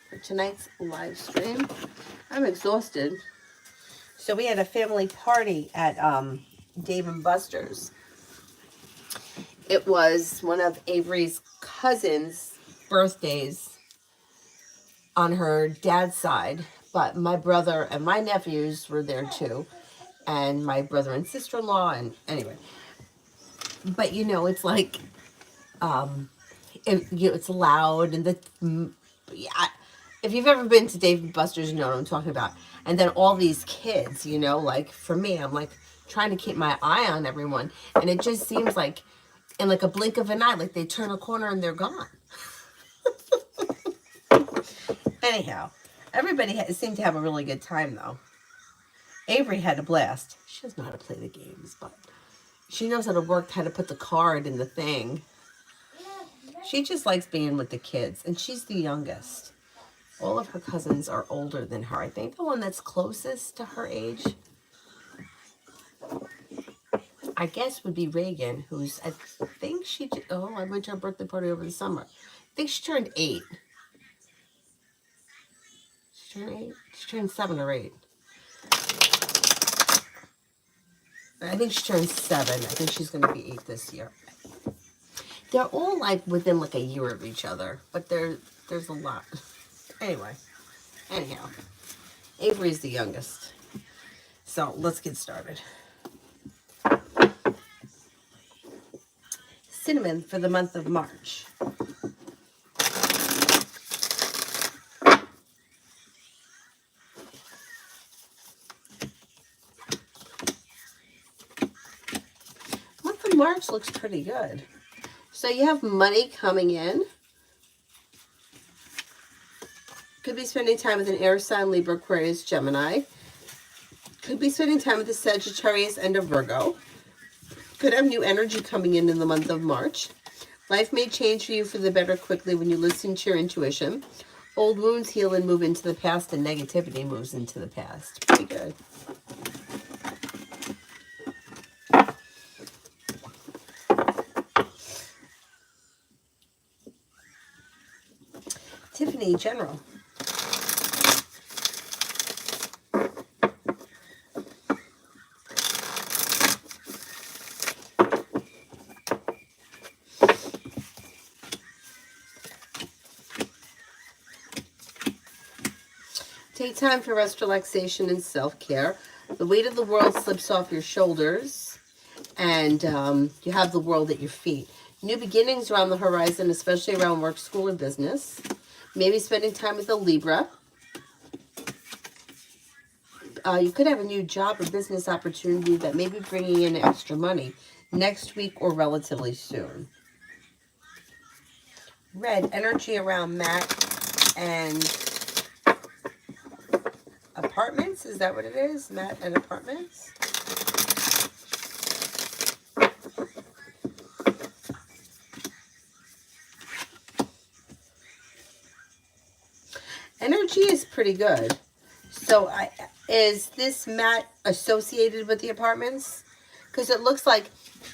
for tonight's live stream. I'm exhausted. So we had a family party at Dave and Buster's. It was one of Avery's cousins' birthdays on her dad's side, but my brother and my nephews were there too, and my brother and sister-in-law, and anyway. But you know, it's like, it's loud, and yeah, if you've ever been to Dave and Buster's, you know what I'm talking about. And then all these kids, you know, like for me, I'm like trying to keep my eye on everyone, and it just seems like in like a blink of an eye, like they turn a corner and they're gone. Anyhow, everybody seemed to have a really good time though. Avery had a blast. She doesn't know how to play the games, but she knows how to work, how to put the card in the thing. She just likes being with the kids, and she's the youngest. All of her cousins are older than her. I think the one that's closest to her age, I guess, would be Reagan, who's, I think she, I went to her birthday party over the summer. I think she turned 8. She turned 8? She turned 7 or 8. I think she turned 7. I think she's going to be 8 this year. They're all like within like a year of each other, but there's a lot. Anyhow, Avery's the youngest. So let's get started. Cinnamon for the month of March. Month of March looks pretty good. So you have money coming in. Could be spending time with an air sign, Libra, Aquarius, Gemini. Could be spending time with a Sagittarius and a Virgo. Could have new energy coming in the month of March. Life may change for you for the better quickly when you listen to your intuition. Old wounds heal and move into the past, and negativity moves into the past. Pretty good. Tiffany, General. Take time for rest, relaxation, and self-care. The weight of the world slips off your shoulders, and you have the world at your feet. New beginnings are on the horizon, especially around work, school, or business. Maybe spending time with a Libra. You could have a new job or business opportunity that may be bringing in extra money next week or relatively soon. Red, energy around Matt and apartments. Is that what it is? Matt and apartments? Energy is pretty good. So is this Matt associated with the apartments? Because it looks like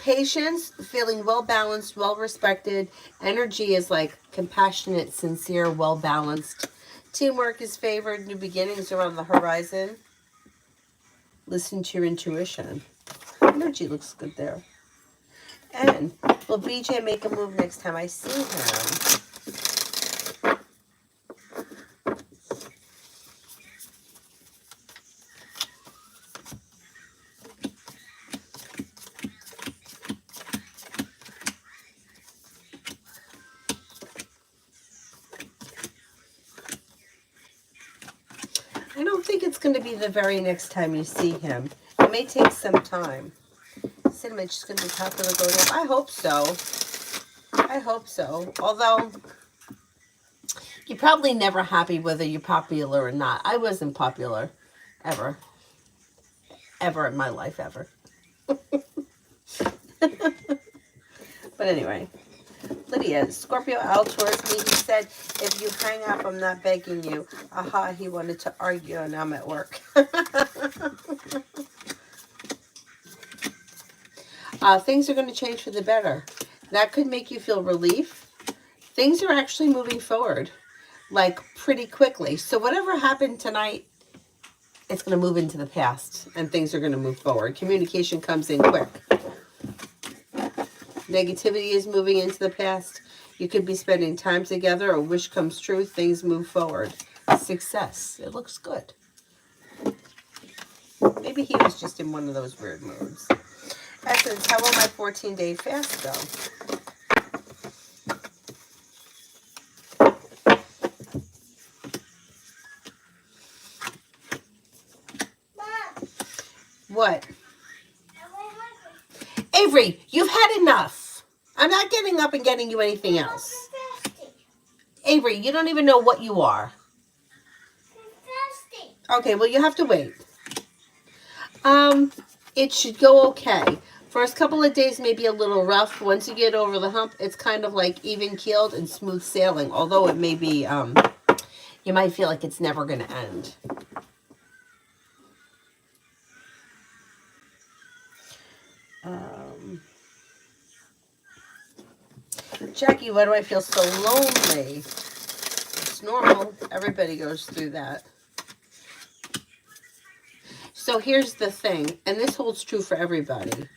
patience, feeling well-balanced, well-respected. Energy is like compassionate, sincere, well-balanced. Teamwork is favored. New beginnings are on the horizon. Listen to your intuition. Energy looks good there. And will BJ make a move next time I see him? I don't think it's going to be the very next time you see him. It may take some time. Cinnamon's just going to be popular going up. I hope so. I hope so. Although, you're probably never happy whether you're popular or not. I wasn't popular. Ever. Ever in my life, ever. But anyway. Lydia, Scorpio out towards me. He said, if you hang up, I'm not begging you. Aha, he wanted to argue and I'm at work. Things are going to change for the better. That could make you feel relief. Things are actually moving forward. like pretty quickly. So whatever happened tonight, it's going to move into the past and things are going to move forward. Communication comes in quick. Negativity is moving into the past. You could be spending time together. A wish comes true. Things move forward. Success. It looks good. Maybe he was just in one of those weird moods. Essence, how will my 14-day fast go? What? Avery, you've had enough. I'm not getting up and getting you anything else. Avery, you don't even know what you are. Okay, well, you have to wait. It should go okay. First couple of days may be a little rough. Once you get over the hump, it's kind of like even-keeled and smooth sailing. Although it may be, you might feel like it's never going to end. Jackie, why do I feel so lonely? It's normal. Everybody goes through that. So here's the thing, and this holds true for everybody.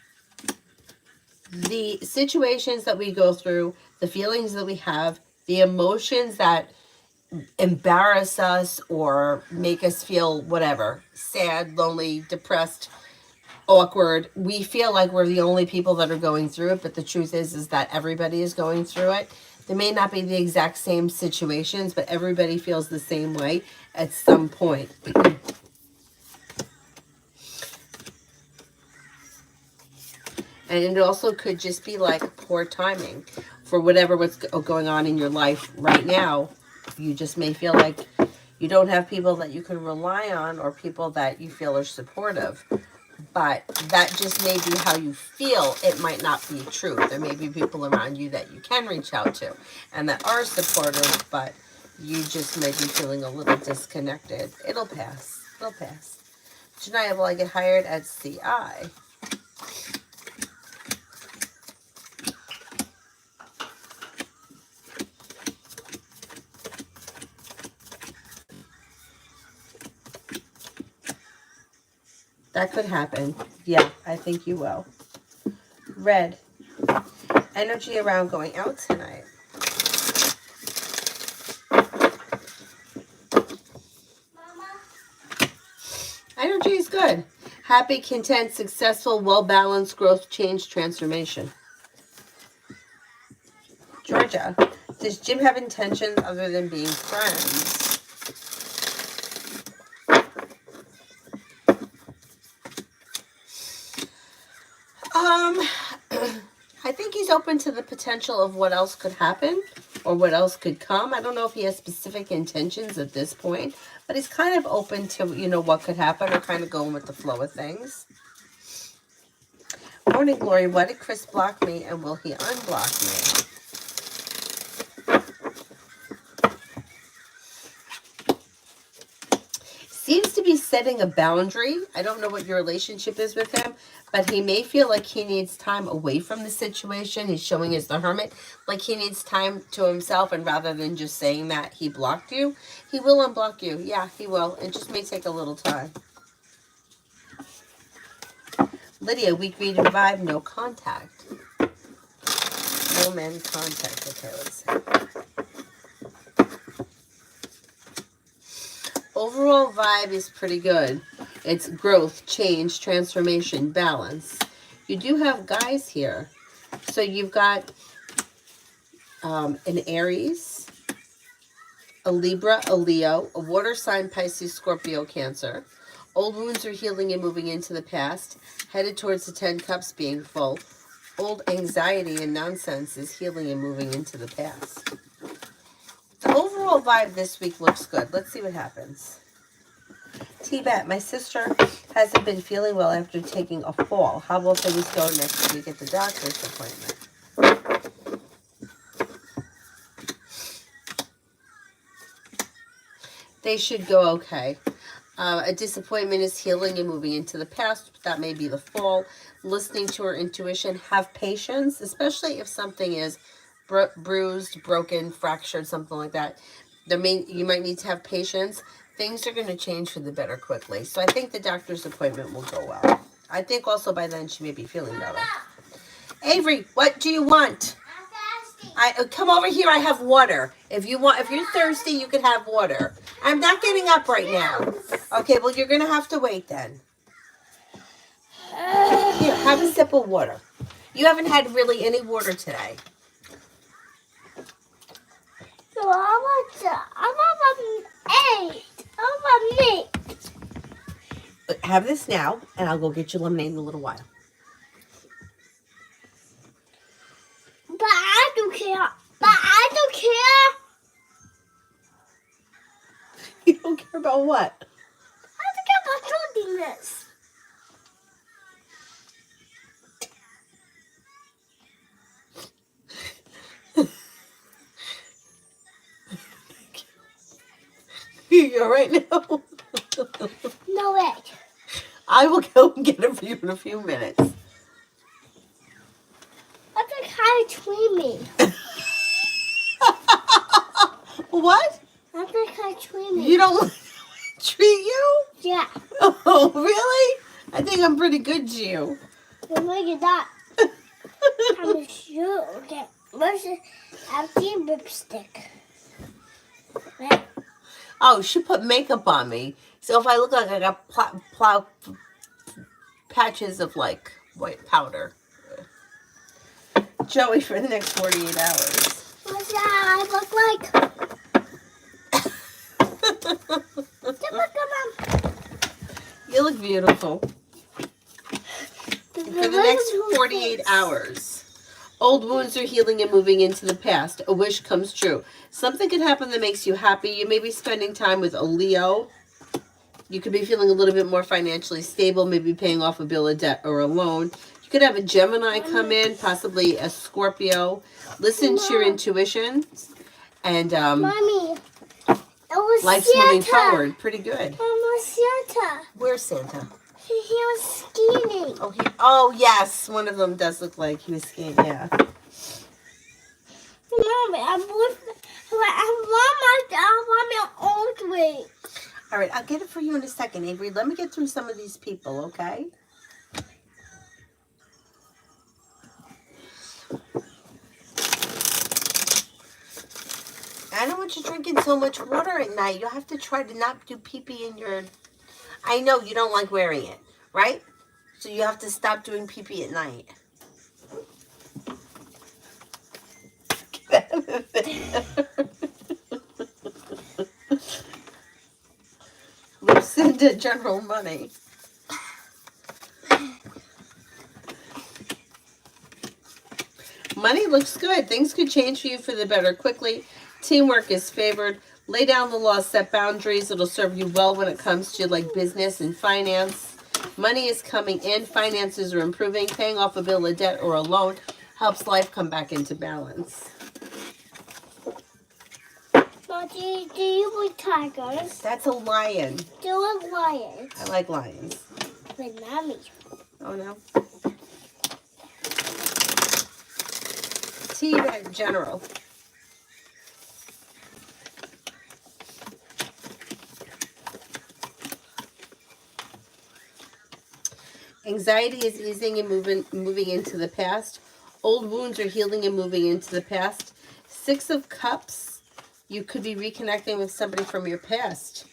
The situations that we go through, the feelings that we have, the emotions that embarrass us or make us feel whatever, sad, lonely, depressed, awkward, we feel like we're the only people that are going through it, but the truth is that everybody is going through it. They may not be the exact same situations, but everybody feels the same way at some point. And it also could just be like poor timing for what's going on in your life right now. You just may feel like you don't have people that you can rely on or people that you feel are supportive. But that just may be how you feel. It might not be true. There may be people around you that you can reach out to and that are supportive, but you just may be feeling a little disconnected. It'll pass. It'll pass. Tonight, will I get hired at CI? That could happen. Yeah, I think you will. Red. Energy around going out tonight. Mama. Energy is good. Happy, content, successful, well-balanced growth, change, transformation. Georgia. Does Jim have intentions other than being friends? I think he's open to the potential of what else could happen or what else could come. I don't know if he has specific intentions at this point, but he's kind of open to, what could happen or kind of going with the flow of things. Morning Glory, why did Chris block me and will he unblock me? Seems to be setting a boundary. I don't know what your relationship is with him, but he may feel like he needs time away from the situation. He's showing as the hermit, like he needs time to himself, and rather than just saying that he blocked you, he will unblock you. Yeah, he will. It just may take a little time. Lydia, weak reading vibe, no contact. No men contact. Okay, let's see. Overall vibe is pretty good. It's growth, change, transformation, balance. You do have guys here. So you've got an Aries, a Libra, a Leo, a water sign, Pisces, Scorpio, Cancer. Old wounds are healing and moving into the past. Headed towards the 10 cups being full. Old anxiety and nonsense is healing and moving into the past. The overall vibe this week looks good. Let's see what happens. T-Bat, my sister hasn't been feeling well after taking a fall. How will things go next week at the doctor's appointment? They should go okay. A disappointment is healing and moving into the past. That may be the fall. Listening to her intuition. Have patience, especially if something is bruised, broken, fractured, something like that. You might need to have patience. Things are going to change for the better quickly. So I think the doctor's appointment will go well. I think also by then she may be feeling better. Avery, what do you want? Come over here. I have water. If you're thirsty, you can have water. I'm not getting up right now. Okay, well, you're going to have to wait then. Here, have a sip of water. You haven't had really any water today. So I want 8. I want meat. Have this now, and I'll go get you lemonade in a little while. But I don't care. You don't care about what? I don't care about holding this. You all right now? No way. I will go and get it for you in a few minutes. That's like how it's swimming. What? That's like how it's swimming. You don't want to treat you? Yeah. Oh, really? I think I'm pretty good to you. But look at that. I'm sure. Okay. Where's the empty lipstick? Right. Oh, she put makeup on me. So if I look like I got patches of like white powder. Joey, for the next 48 hours. What's that I look like? You look beautiful. For the next 48 hours. Old wounds are healing and moving into the past. A wish comes true. Something could happen that makes you happy. You may be spending time with a Leo. You could be feeling a little bit more financially stable, maybe paying off a bill of debt or a loan. You could have a Gemini come in, possibly a Scorpio. Listen to your intuition. And Mommy, it was life's Santa. moving forward. Pretty good. It was Santa. Where's Santa? He was skiing. Oh, yes. One of them does look like he was skiing, yeah. Mommy, I want my old way. All right, I'll get it for you in a second, Avery. Let me get through some of these people, okay? I don't want you drinking so much water at night. You'll have to try to not do pee-pee in your... I know you don't like wearing it, right? So you have to stop doing pee-pee at night. Get out of there. Lucinda General Money. Money looks good. Things could change for you for the better quickly. Teamwork is favored. Lay down the law, set boundaries. It'll serve you well when it comes to like business and finance. Money is coming in. Finances are improving. Paying off a bill of debt or a loan helps life come back into balance. Mommy, do you like tigers? That's a lion. Do you like lions? I like lions. With Mommy. Oh, no. T-Rex General. Anxiety is easing and moving into the past. Old wounds are healing and moving into the past. 6 of Cups. You could be reconnecting with somebody from your past.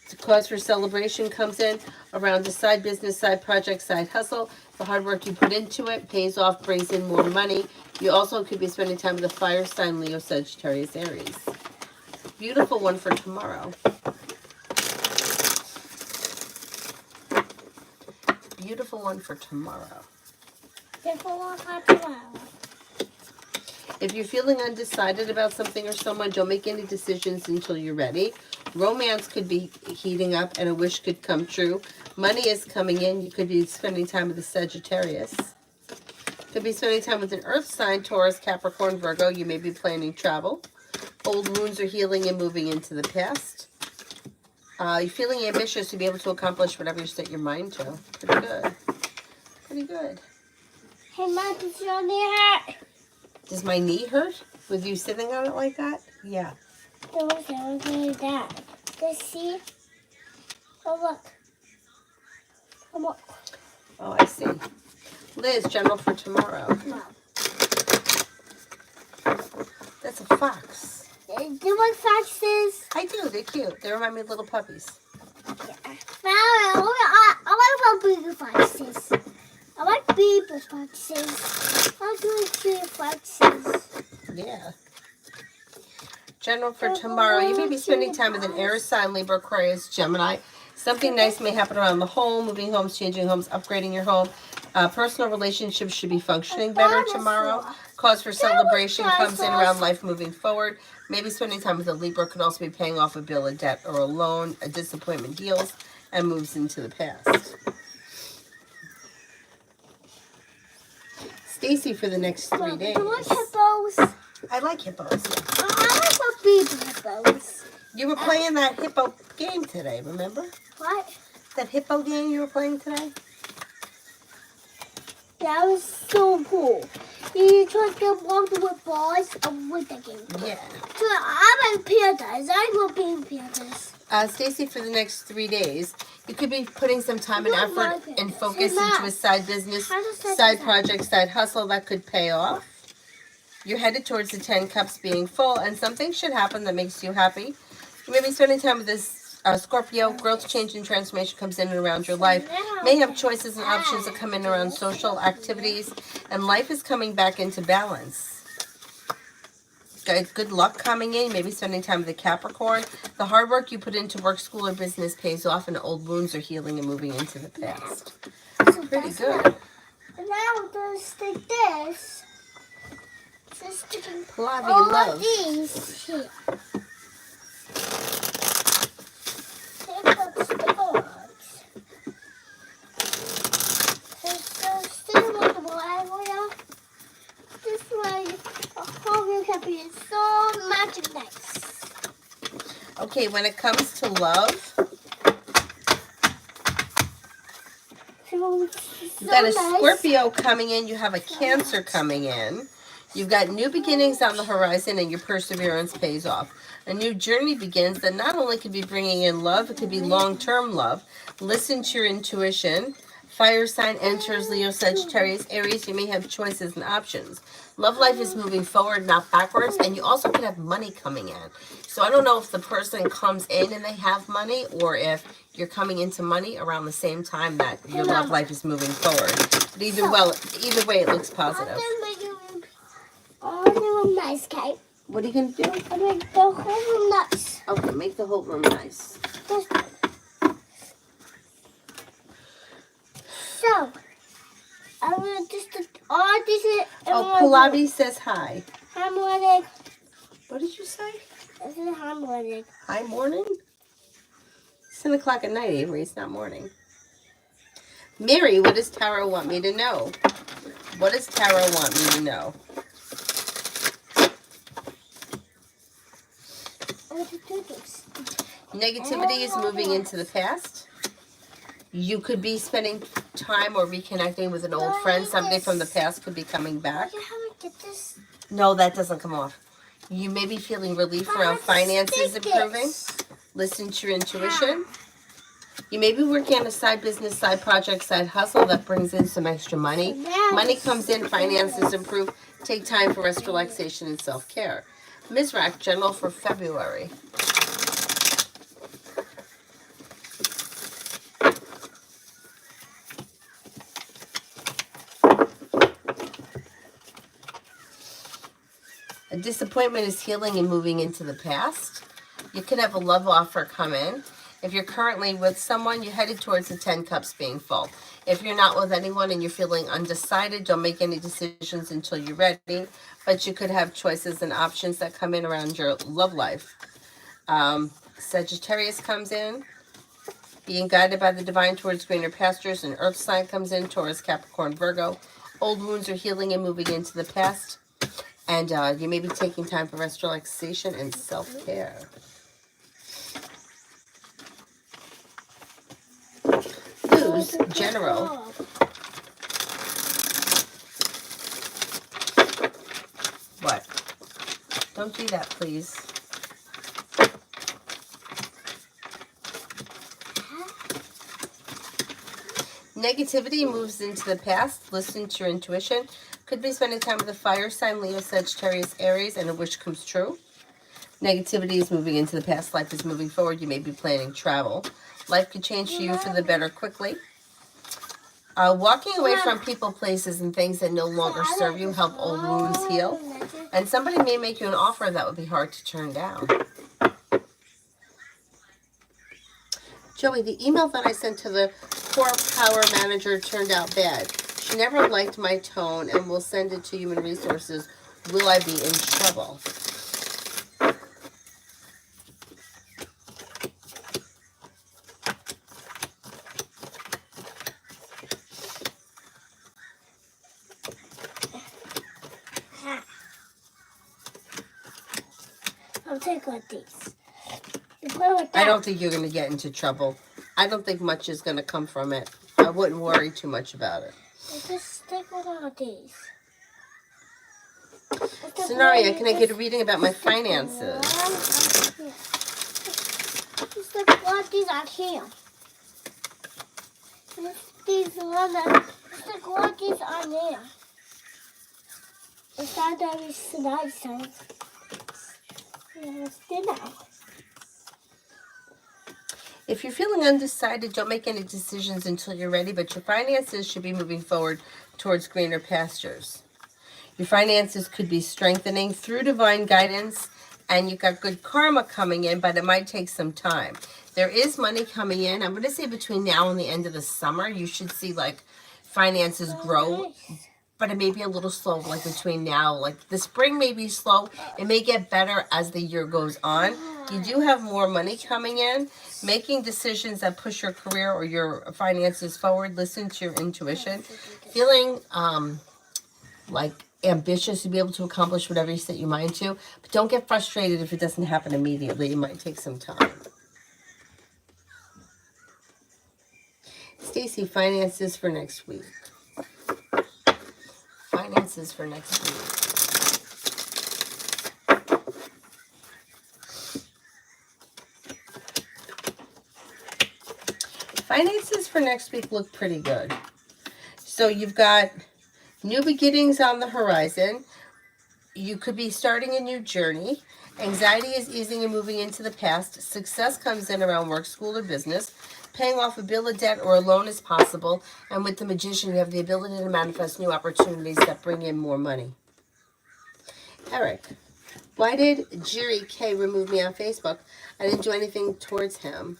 The cause for celebration comes in around a side business, side project, side hustle. The hard work you put into it pays off, brings in more money. You also could be spending time with a fire sign, Leo, Sagittarius, Aries. Beautiful one for tomorrow. Beautiful one for tomorrow. Beautiful one for tomorrow. If you're feeling undecided about something or someone, don't make any decisions until you're ready. Romance could be heating up and a wish could come true. Money is coming in. You could be spending time with a Sagittarius. Could be spending time with an earth sign, Taurus, Capricorn, Virgo. You may be planning travel. Old wounds are healing and moving into the past. You're feeling ambitious to be able to accomplish whatever you set your mind to. Pretty good. Pretty good. Hey, Mom, does your knee hurt? Does my knee hurt with you sitting on it like that? Yeah. Don't do that. Just see. Oh, look. Oh, look. Oh, I see. Liz, general for tomorrow. No. That's a fox. Do you like foxes? I do. They're cute. They remind me of little puppies. Yeah. I like baby foxes. I like baby foxes. I like really cute foxes. Yeah. General for tomorrow. You may be spending time with an air sign, Libra, Aquarius, Gemini. Something nice may happen around the home, moving homes, changing homes, upgrading your home. Personal relationships should be functioning better tomorrow. Cause for celebration comes in around life moving forward. Maybe spending time with a Libra could also be paying off a bill, a debt, or a loan. A disappointment heals and moves into the past. Stacy for the next 3 days. Do you like hippos? I like hippos. I like baby hippos. You were playing that hippo game today, remember? What? That hippo game you were playing today? That was so cool. You just get walked with balls and with the game. Yeah. So I like pandas. I love being pandas. Stacy, for the next 3 days, you could be putting some time and effort and focus into a side business, side project, side hustle that could pay off. You're headed towards the 10 cups being full, and something should happen that makes you happy. You may be spending time with this Scorpio. Growth, change, and transformation comes in and around your life. May have choices and options that come in around social activities, and life is coming back into balance. Got good luck coming in. Maybe spending time with a Capricorn. The hard work you put into work, school, or business pays off, and old wounds are healing and moving into the past. Pretty good. And now there's stick this. Just sticking Plavi all love. of these here. Take up the boards. So still with the area. This way, a whole can be so magic nice. Okay, when it comes to love, you've got a Scorpio coming in. You have a Cancer coming in. You've got new beginnings on the horizon, and your perseverance pays off. A new journey begins that not only could be bringing in love, it could be long-term love. Listen to your intuition. Fire sign enters Leo, Sagittarius, Aries. You may have choices and options. Love life is moving forward, not backwards, and you also could have money coming in. So I don't know if the person comes in and they have money, or if you're coming into money around the same time that your love life is moving forward. But either way, it looks positive. I'll do a nice cake. What are you going to do? I'll make the whole room nice. Okay, make the whole room nice. So, I'm going to just all this is. Oh, Pallavi says hi. Hi, morning. What did you say? This is hi, morning. Hi, morning? It's 10 o'clock at night, Avery. It's not morning. Mary, what does Tarot want me to know? What does Tarot want me to know? Negativity is moving into the past. You could be spending time or reconnecting with an old friend. Somebody from the past could be coming back. No, that doesn't come off. You may be feeling relief around finances improving. Listen to your intuition. You may be working on a side business, side project, side hustle that brings in some extra money. Money comes in, finances improve. Take time for rest, relaxation, and self-care. Mizrak, general for February. A disappointment is healing and moving into the past. You could have a love offer come in. If you're currently with someone, you're headed towards the 10 cups being full. If you're not with anyone and you're feeling undecided, don't make any decisions until you're ready. But you could have choices and options that come in around your love life. Sagittarius comes in. Being guided by the divine towards greener pastures. An earth sign comes in. Taurus, Capricorn, Virgo. Old wounds are healing and moving into the past. And you may be taking time for rest, relaxation, and self-care. News, general. What? Don't do that, please. Negativity moves into the past. Listen to your intuition. Could be spending time with a fire sign, Leo, Sagittarius, Aries, and a wish comes true. Negativity is moving into the past. Life is moving forward. You may be planning travel. Life could change for you for the better quickly. Walking away from people, places, and things that no longer serve you. Help old wounds heal. And somebody may make you an offer that would be hard to turn down. Joey, the email that I sent to the core power manager turned out bad. She never liked my tone and will send it to Human Resources. Will I be in trouble? I'll take one of these. You play with that. I don't think you're going to get into trouble. I don't think much is going to come from it. I wouldn't worry too much about it. Just take one of these. Scenario, can I get a reading about my finances? Just like one of these on here. These one just like one of these on there. It's not that it's nice. It's dinner. If you're feeling undecided, don't make any decisions until you're ready, but your finances should be moving forward towards greener pastures. Your finances could be strengthening through divine guidance, and you've got good karma coming in, but it might take some time. There is money coming in. I'm going to say between now and the end of the summer, you should see like finances grow, but it may be a little slow, like between now, like the spring may be slow. It may get better as the year goes on. You do have more money coming in. Making decisions that push your career or your finances forward. Listen to your intuition. Feeling like ambitious to be able to accomplish whatever you set your mind to. But don't get frustrated if it doesn't happen immediately. It might take some time. Stacy, finances for next week. Finances for next week. Finances for next week look pretty good. So you've got new beginnings on the horizon. You could be starting a new journey. Anxiety is easing and moving into the past. Success comes in around work, school, or business. Paying off a bill of debt or a loan is possible. And with the Magician, you have the ability to manifest new opportunities that bring in more money. Eric, why did Jerry K remove me on Facebook? I didn't do anything towards him.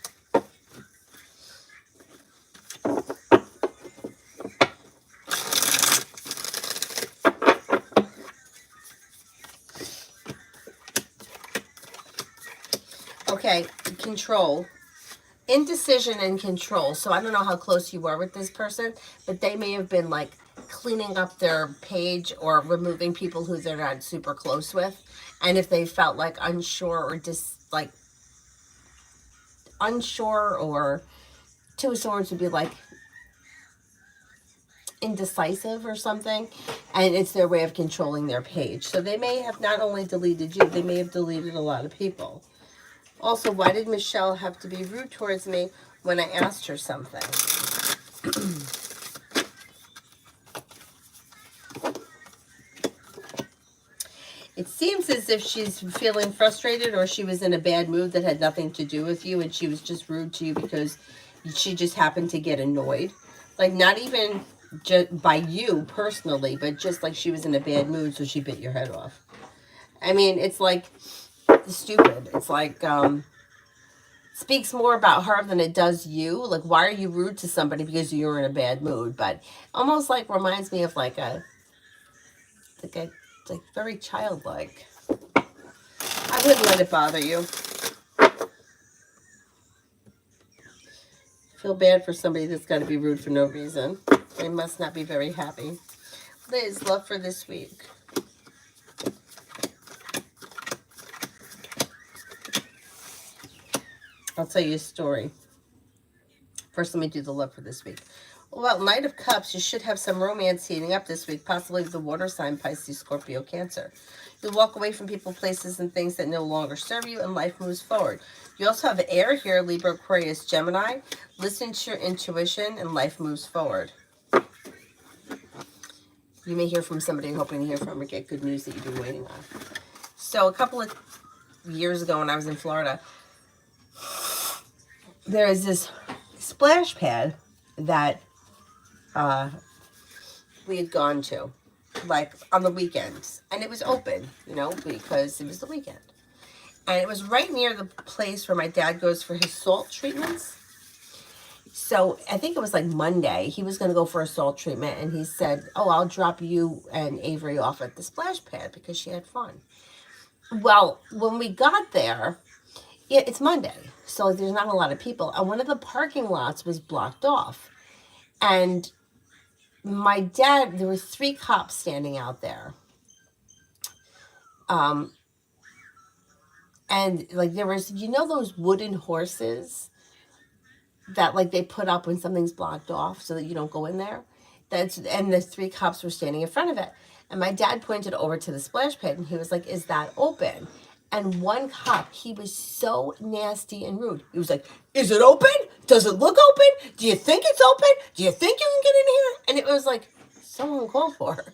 Okay, control. Indecision and control. So I don't know how close you were with this person, but they may have been like cleaning up their page or removing people who they're not super close with. And if they felt like unsure or unsure, or Two of Swords would be like indecisive or something, and it's their way of controlling their page. So they may have not only deleted you, they may have deleted a lot of people. Also, why did Michelle have to be rude towards me when I asked her something? It seems as if she's feeling frustrated, or she was in a bad mood that had nothing to do with you, and she was just rude to you because she just happened to get annoyed. Like, not even just by you personally, but just like she was in a bad mood, so she bit your head off. I mean, it's like stupid. It's like speaks more about her than it does you. Like, why are you rude to somebody because you're in a bad mood? But almost like reminds me of like very childlike. I wouldn't let it bother you. Feel bad for somebody that's got to be rude for no reason. They must not be very happy. Liz, love for this week. I'll tell you a story. First, let me do the love for this week. Well, Knight of Cups, you should have some romance heating up this week, possibly with the water sign, Pisces, Scorpio, Cancer. You'll walk away from people, places, and things that no longer serve you, and life moves forward. You also have air here, Libra, Aquarius, Gemini. Listen to your intuition, and life moves forward. You may hear from somebody you're hoping to hear from or get good news that you've been waiting on. So a couple of years ago when I was in Florida, there is this splash pad that we had gone to, like on the weekends, and it was open, because it was the weekend. And it was right near the place where my dad goes for his salt treatments. So I think it was like Monday. He was going to go for a salt treatment, and he said, "Oh, I'll drop you and Avery off at the splash pad," because she had fun. Well, when we got there, it's Monday, so there's not a lot of people, and one of the parking lots was blocked off. And my dad, there were 3 cops standing out there. And like there was, those wooden horses that like they put up when something's blocked off so that you don't go in there. And the 3 cops were standing in front of it. And my dad pointed over to the splash pad and he was like, "Is that open?" And one cop, he was so nasty and rude. He was like, "Is it open? Does it look open? Do you think it's open? Do you think you can get in here?" And it was like so uncalled for.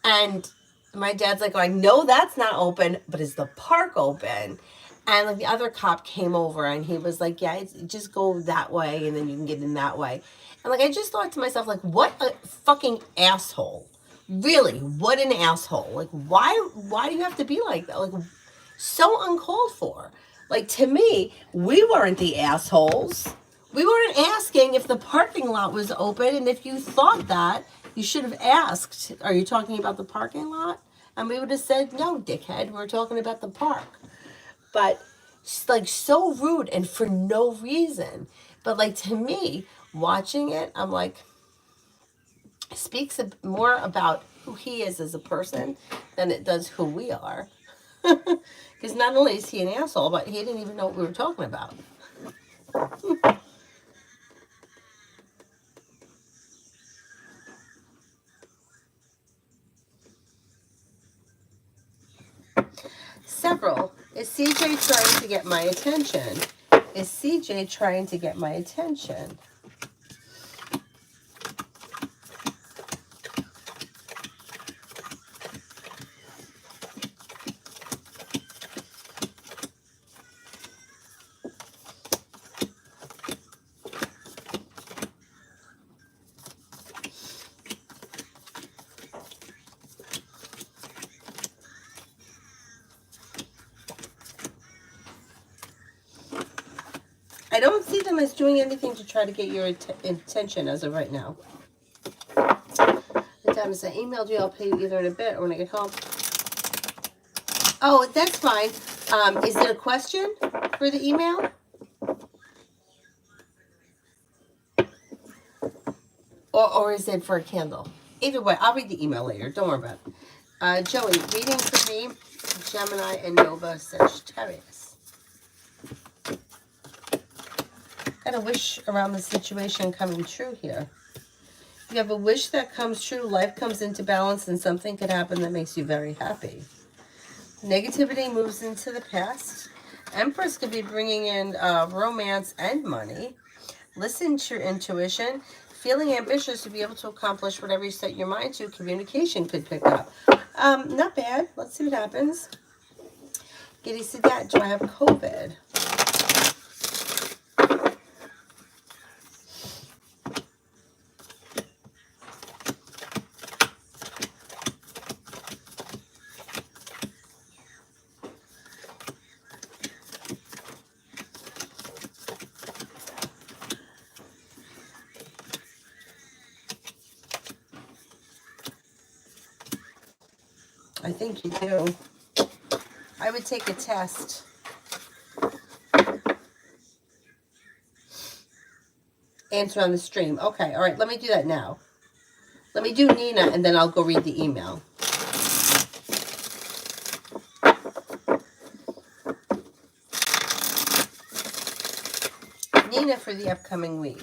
And my dad's like, "Oh, I know that's not open, but is the park open?" And like the other cop came over and he was like, "Yeah, just go that way and then you can get in that way." And like I just thought to myself, like, what a fucking asshole. Really, what an asshole. Like why do you have to be like that? Like so uncalled for. Like to me, we weren't the assholes. We weren't asking if the parking lot was open, and if you thought that, you should have asked, "Are you talking about the parking lot?" And we would have said, "No, dickhead, we're talking about the park." But like so rude and for no reason. But like to me, watching it, I'm like, speaks more about who he is as a person than it does who we are. Because not only is he an asshole, but he didn't even know what we were talking about. Several. Is CJ trying to get my attention? Is CJ trying to get my attention? I don't see them as doing anything to try to get your attention as of right now. The time is I emailed you. I'll pay you either in a bit or when I get home. Oh, that's fine. Is it a question for the email? Or is it for a candle? Either way, I'll read the email later. Don't worry about it. Joey, reading for me, Gemini and Nova Sagittarius. Got a wish around the situation coming true here. You have a wish that comes true, life comes into balance, and something could happen that makes you very happy. Negativity moves into the past. Empress could be bringing in romance and money. Listen to your intuition. Feeling ambitious to be able to accomplish whatever you set your mind to. Communication could pick up. Not bad. Let's see what happens. Giddy Sadat, do I have COVID? I think you do. I would take a test. Answer on the stream. Okay, all right, let me do that now. Let me do Nina, and then I'll go read the email. Nina for the upcoming week.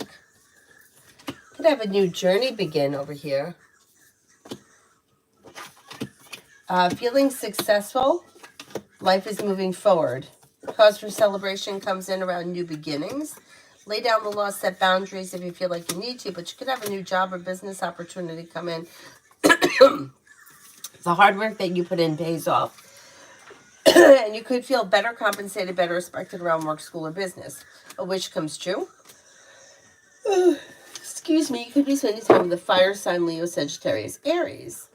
Could have a new journey begin over here. Feeling successful. Life is moving forward. Cause for celebration comes in around new beginnings. Lay down the law, set boundaries if you feel like you need to, but you could have a new job or business opportunity come in. The hard work that you put in pays off. And you could feel better compensated, better respected around work, school, or business. A wish comes true. Excuse me, you could be spending time with the fire sign, Leo, Sagittarius, Aries.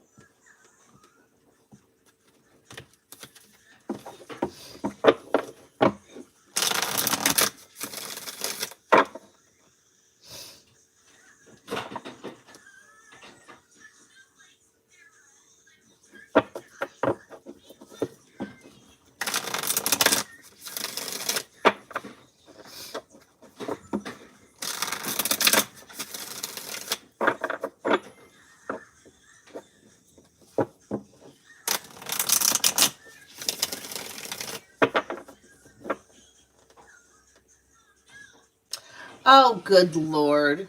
Oh, good Lord.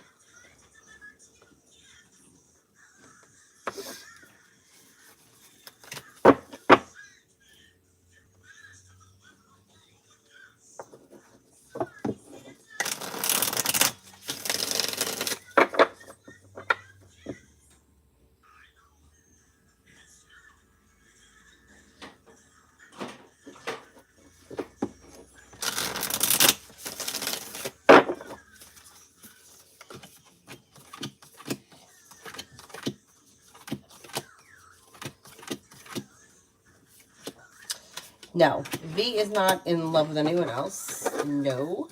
No, V is not in love with anyone else. No.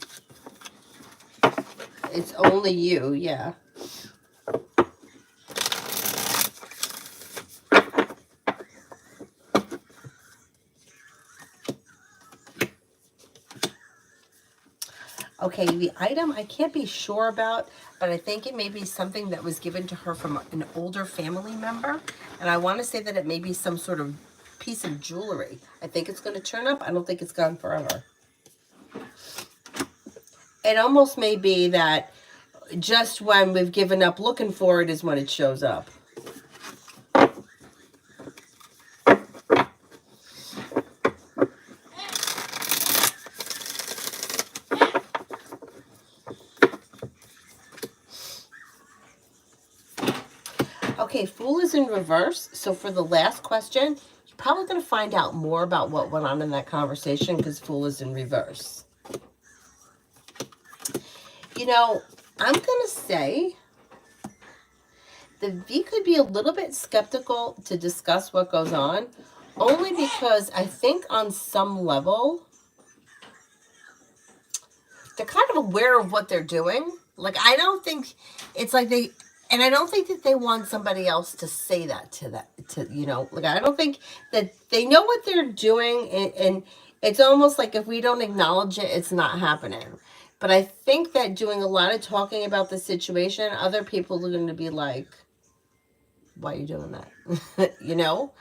It's only you, yeah. Okay, the item I can't be sure about, but I think it may be something that was given to her from an older family member. And I want to say that it may be some sort of piece of jewelry. I think it's going to turn up. I don't think it's gone forever. It almost may be that just when we've given up looking for it is when it shows up. Okay, Fool is in reverse. So for the last question, you're probably going to find out more about what went on in that conversation because Fool is in reverse. You know, I'm going to say the V could be a little bit skeptical to discuss what goes on, only because I think on some level, they're kind of aware of what they're doing. Like, I don't think it's like they... And I don't think that they want somebody else to say that to you know, like, I don't think that they know what they're doing, and it's almost like if we don't acknowledge it, it's not happening. But I think that doing a lot of talking about the situation, other people are going to be like, why are you doing that? You know?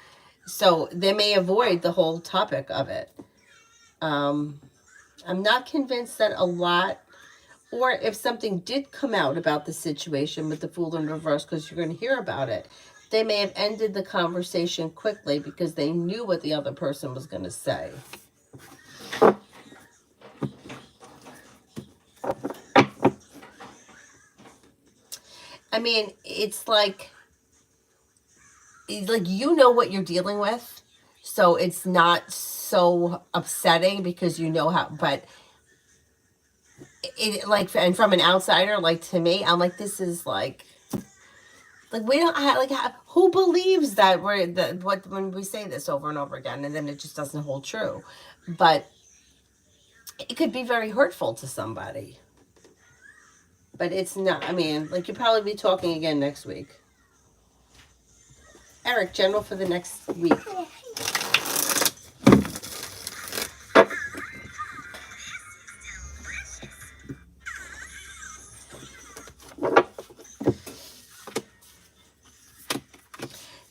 So they may avoid the whole topic of it. I'm not convinced that a lot... Or if something did come out about the situation with the Fool in reverse, because you're going to hear about it, they may have ended the conversation quickly because they knew what the other person was going to say. I mean, it's like you know what you're dealing with, so it's not so upsetting because you know how, but... It, like, and from an outsider, like, to me, I'm like, this is like we don't have, like, who believes that when we say this over and over again, and then it just doesn't hold true. But it could be very hurtful to somebody, but it's not. I mean, like, you'll probably be talking again next week. Eric, general for the next week.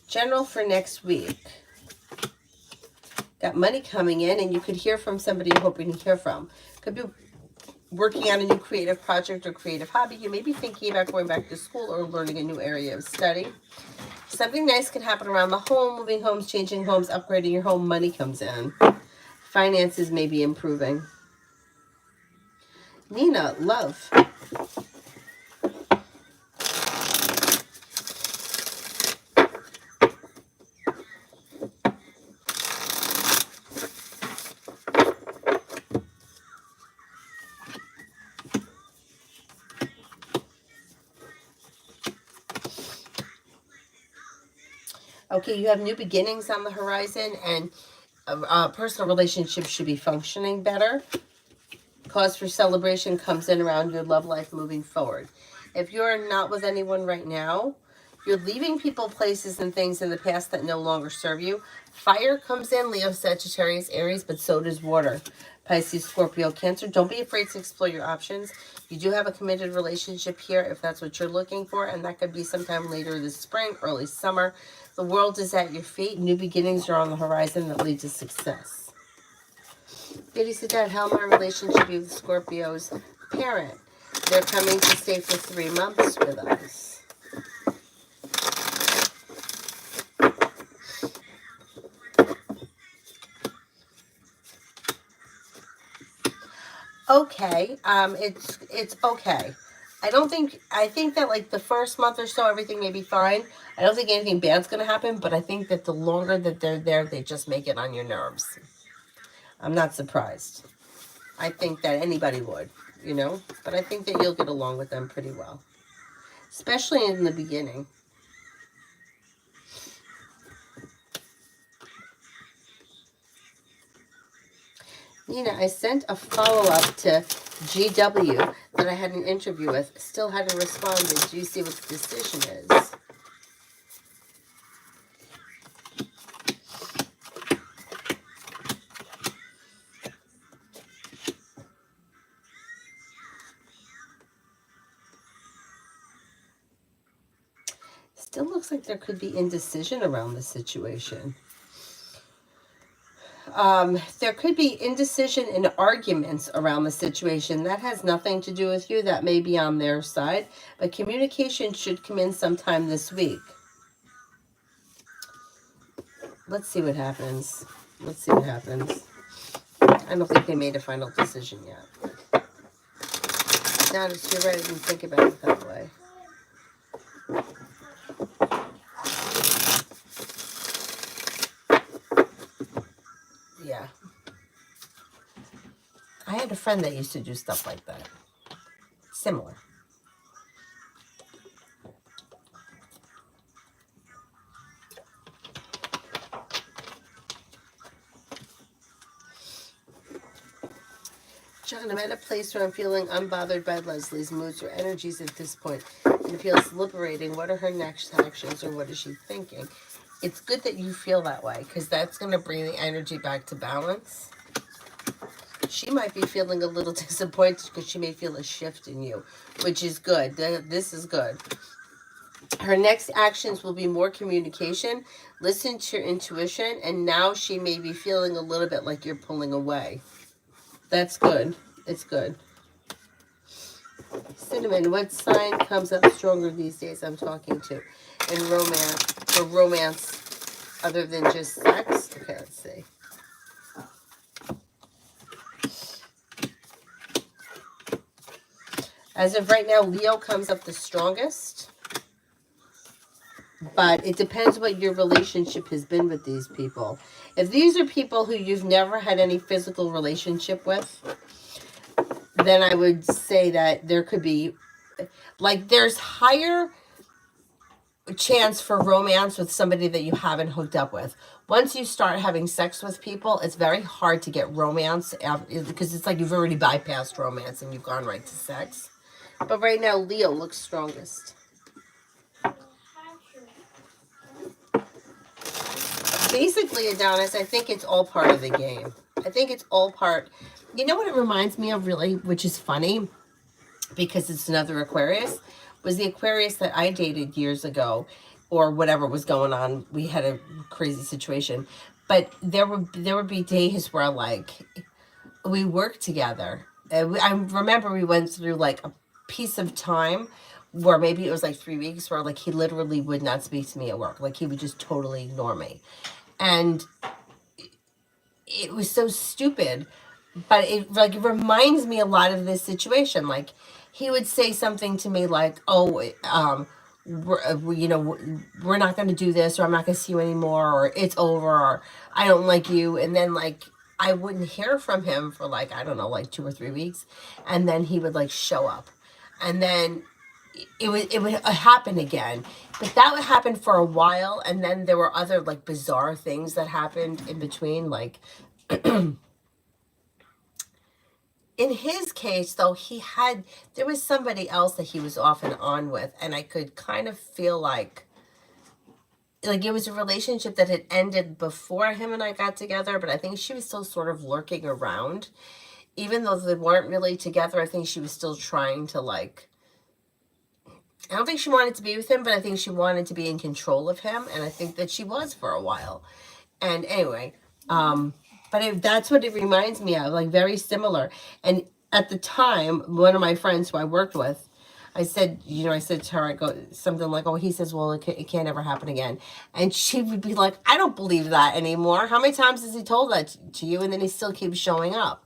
General for next week. Got money coming in, and you could hear from somebody you're hoping to hear from. Could be working on a new creative project or creative hobby. You may be thinking about going back to school or learning a new area of study. Something nice can happen around the home, moving homes, changing homes, upgrading your home. Money comes in. Finances may be improving. Nina, love. Okay, you have new beginnings on the horizon, and personal relationships should be functioning better. Cause for celebration comes in around your love life moving forward. If you're not with anyone right now, you're leaving people, places, and things in the past that no longer serve you. Fire comes in, Leo, Sagittarius, Aries, but so does water. Pisces, Scorpio, Cancer. Don't be afraid to explore your options. You do have a committed relationship here if that's what you're looking for, and that could be sometime later this spring, early summer. The world is at your feet. New beginnings are on the horizon that lead to success. Beauty said, Dad, how my relationship with Scorpio's parent? They're coming to stay for 3 months with us. Okay, it's okay. I think that like the first month or so everything may be fine. I don't think anything bad's gonna happen, but I think that the longer that they're there, they just make it on your nerves. I'm not surprised. I think that anybody would, but I think that you'll get along with them pretty well, especially in the beginning. Nina, I sent a follow-up to GW that I had an interview with. Still hadn't responded. Do you see what the decision is? Still looks like there could be indecision around the situation. There could be indecision and arguments around the situation. That has nothing to do with you. That may be on their side. But communication should come in sometime this week. Let's see what happens. Let's see what happens. I don't think they made a final decision yet. Now that you're ready to think about it that way. Yeah. I had a friend that used to do stuff like that. Similar. John, I'm at a place where I'm feeling unbothered by Leslie's moods or energies at this point, and it feels liberating. What are her next actions, or what is she thinking? It's good that you feel that way, because that's going to bring the energy back to balance. She might be feeling a little disappointed because she may feel a shift in you, which is good. This is good. Her next actions will be more communication. Listen to your intuition, and now she may be feeling a little bit like you're pulling away. That's good. It's good. Cinnamon, what sign comes up stronger these days I'm talking to in romance, for romance other than just sex? Okay, let's see. As of right now, Leo comes up the strongest. But it depends what your relationship has been with these people. If these are people who you've never had any physical relationship with, then I would say that there could be, like, there's higher chance for romance with somebody that you haven't hooked up with. Once you start having sex with people, it's very hard to get romance because it's like you've already bypassed romance and you've gone right to sex. But right now, Leo looks strongest. Basically, Adonis, I think it's all part of the game. I think it's all part. You know what it reminds me of, really, which is funny, because it's another Aquarius, was the Aquarius that I dated years ago, or whatever was going on. We had a crazy situation, but there would be days where, like, we worked together, I remember we went through like a piece of time where maybe it was like 3 weeks where like he literally would not speak to me at work. Like he would just totally ignore me. And it was so stupid, but it like it reminds me a lot of this situation. Like he would say something to me like, "Oh, we're not going to do this, or I'm not going to see you anymore, or it's over, or I don't like you," and then like I wouldn't hear from him for like I don't know, like 2 or 3 weeks, and then he would like show up, and then it would happen again, but that would happen for a while, and then there were other like bizarre things that happened in between, like in his case though there was somebody else that he was off and on with, and I could kind of feel like it was a relationship that had ended before him and I got together, but I think she was still sort of lurking around. Even though they weren't really together, I think she was still trying to like, I don't think she wanted to be with him, but I think she wanted to be in control of him, and I think that she was for a while. And anyway, that's what it reminds me of, like very similar. And at the time, one of my friends who I worked with, I said to her, I go something like, "Oh, he says, well, it can't ever happen again." And she would be like, "I don't believe that anymore. How many times has he told that to you?" And then he still keeps showing up.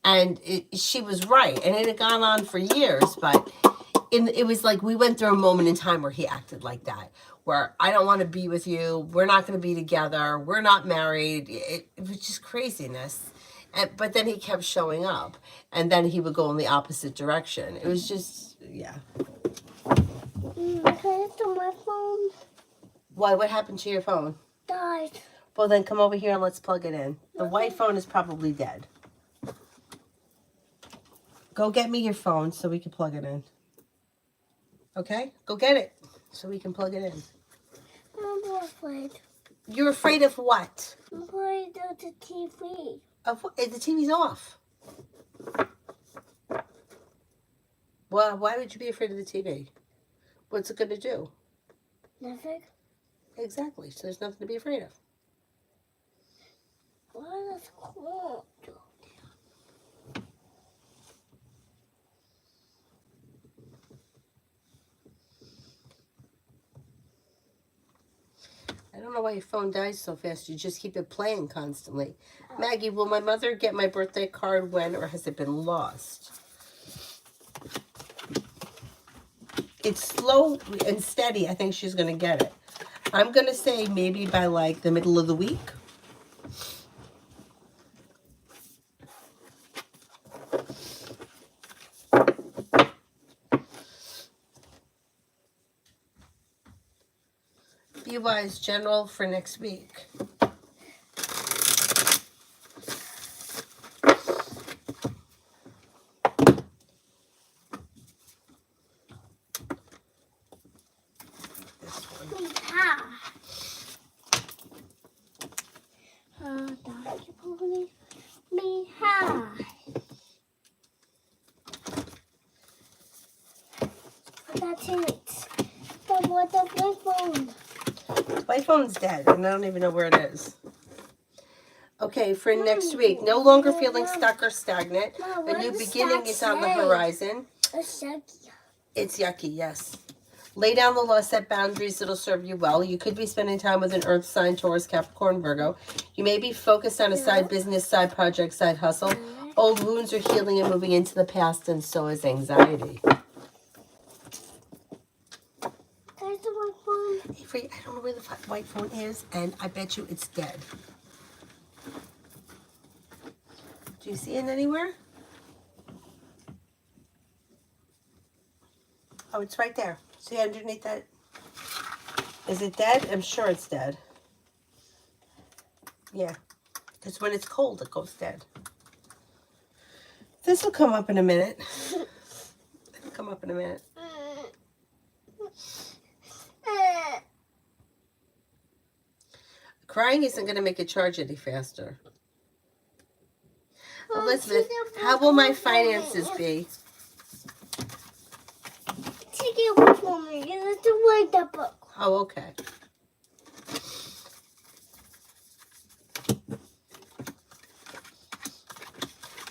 And she was right. And it had gone on for years, but it was like we went through a moment in time where he acted like that, where I don't want to be with you. We're not going to be together. We're not married. It was just craziness. But then he kept showing up, and then he would go in the opposite direction. It was just, yeah. Can I do my phone? Why? What happened to your phone? Died. Well, then come over here and let's plug it in. The white phone is probably dead. Go get me your phone so we can plug it in. Okay? Go get it so we can plug it in. I'm afraid. You're afraid of what? I'm afraid of the TV. Of what? The TV's off. Well, why would you be afraid of the TV? What's it going to do? Nothing. Exactly. So there's nothing to be afraid of. Why is it cold? I don't know why your phone dies so fast. You just keep it playing constantly. Maggie, will my mother get my birthday card when, or has it been lost? It's slow and steady. I think she's going to get it. I'm going to say maybe by like the middle of the week. Be wise, general, for next week. That's it. But what the white phone? My phone's dead, and I don't even know where it is. Okay, for next week, no longer feeling stuck or stagnant. A new beginning is on the horizon. It's yucky. It's yucky, yes. Lay down the law, set boundaries that'll serve you well. You could be spending time with an earth sign, Taurus, Capricorn, Virgo. You may be focused on a side business, side project, side hustle. Old wounds are healing and moving into the past, and so is anxiety. There's the white phone. Avery, I don't know where the white phone is, and I bet you it's dead. Do you see it anywhere? Oh, it's right there. See underneath that? Is it dead? I'm sure it's dead. Yeah. Because when it's cold, it goes dead. This will come up in a minute. It'll come up in a minute. Crying isn't going to make it charge any faster. Elizabeth, how will my finances be? Take it away from me. You have to read the book. Oh, okay.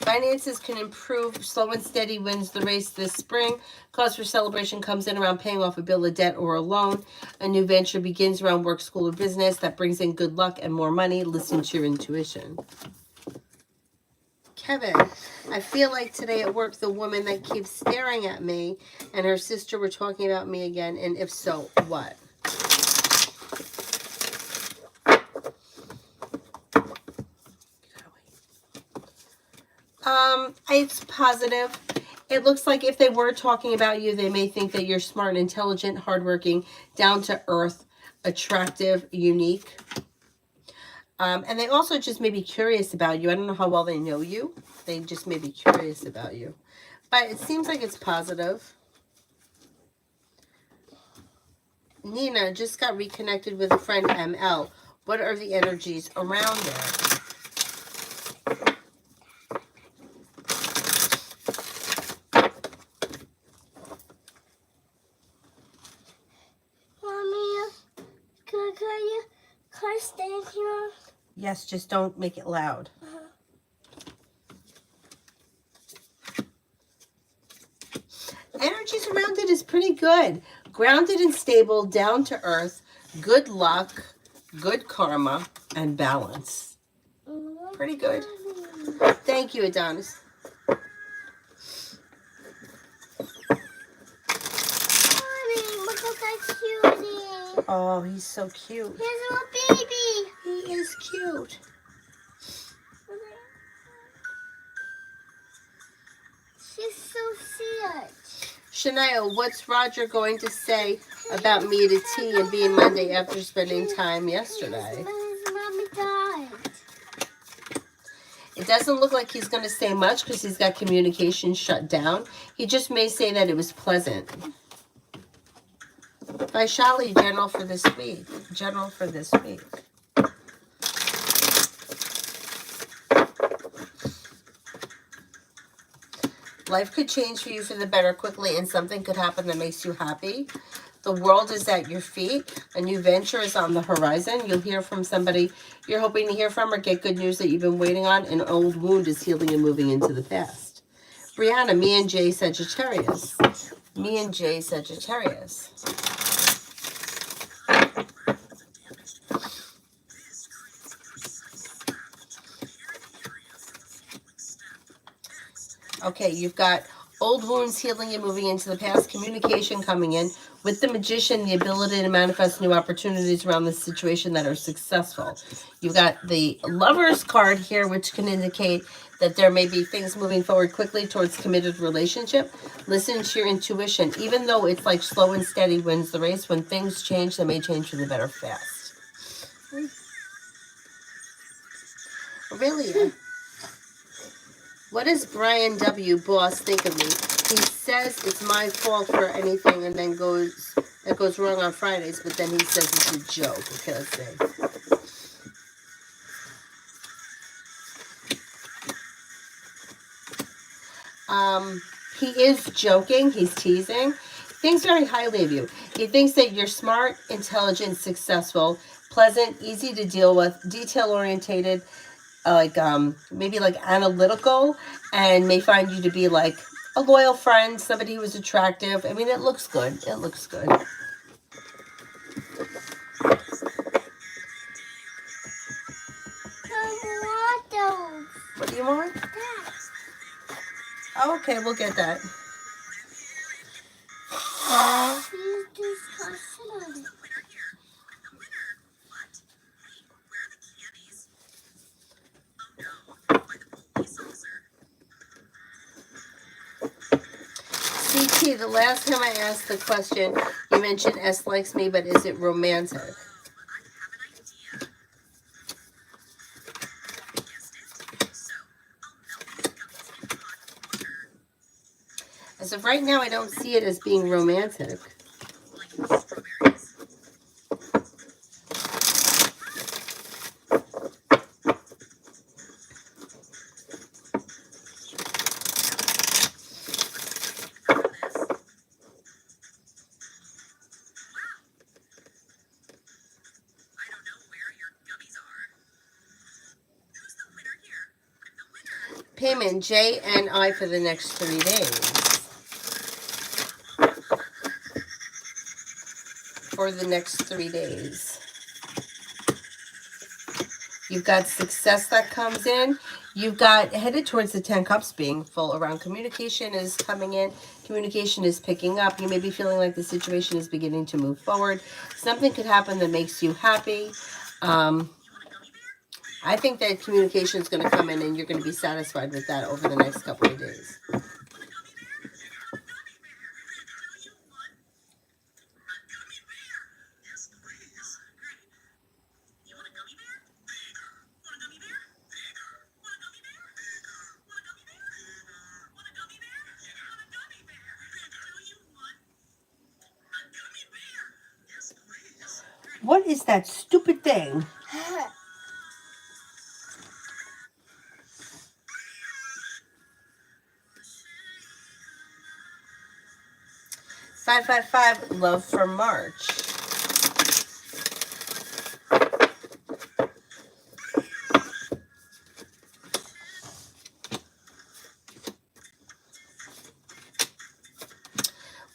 Finances can improve. Slow and steady wins the race this spring. Cause for celebration comes in around paying off a bill of debt or a loan. A new venture begins around work, school, or business that brings in good luck and more money. Listen to your intuition. Kevin, I feel like today at work the woman that keeps staring at me and her sister were talking about me again, and if so, what? It's positive. It looks like if they were talking about you, they may think that you're smart and intelligent, hardworking, down to earth, attractive, unique. And they also just may be curious about you. I don't know how well they know you. They just may be curious about you. But it seems like it's positive. Nina just got reconnected with a friend, ML. What are the energies around it? Mommy, can I stand here? Yes, just don't make it loud. Energies around it is pretty good. Grounded and stable, down to earth, good luck, good karma, and balance. Pretty good. Thank you, Adonis. Mommy, look at that cutie. Oh, he's so cute. Here's a little baby. He is cute. She's so sad. Shania, what's Roger going to say about me to tea and being Monday after spending time yesterday? His mommy died. It doesn't look like he's going to say much because he's got communication shut down. He just may say that it was pleasant. Vaishali, general for this week. General for this week. Life could change for you for the better quickly, and something could happen that makes you happy. The world is at your feet. A new venture is on the horizon. You'll hear from somebody you're hoping to hear from or get good news that you've been waiting on. An old wound is healing and moving into the past. Brianna, me and Jay Sagittarius. Me and Jay Sagittarius. Okay, you've got old wounds healing and moving into the past, communication coming in. With the Magician, the ability to manifest new opportunities around this situation that are successful. You've got the Lover's card here, which can indicate that there may be things moving forward quickly towards committed relationship. Listen to your intuition. Even though it's like slow and steady wins the race, when things change, they may change for the better fast. Really? What does Brian W. Boss think of me? He says it's my fault for anything and then that goes wrong on Fridays, but then he says it's a joke. Okay, let's see. He is joking. He's teasing. He thinks very highly of you. He thinks that you're smart, intelligent, successful, pleasant, easy to deal with, detail-orientated, maybe like analytical, and may find you to be like a loyal friend, somebody who is attractive. I mean, it looks good. It looks good. What do you want? Oh, okay, we'll get that. CT, the last time I asked the question, you mentioned S likes me, but is it romantic? As of right now, I don't see it as being romantic. Payment J and I for the next 3 days. For the next 3 days. You've got success that comes in. You've got headed towards the 10 cups being full around. Communication is coming in. Communication is picking up. You may be feeling like the situation is beginning to move forward. Something could happen that makes you happy. I think that communication is going to come in and you're going to be satisfied with that over the next couple of days. What is that stupid thing? 555, love for March.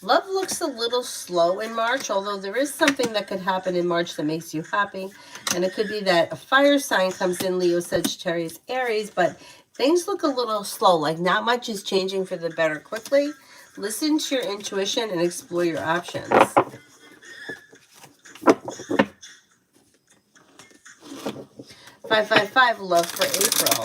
Love looks a little slow in March, although there is something that could happen in March that makes you happy. And it could be that a fire sign comes in, Leo, Sagittarius, Aries, but things look a little slow, like not much is changing for the better quickly. Listen to your intuition and explore your options. 555, love for April.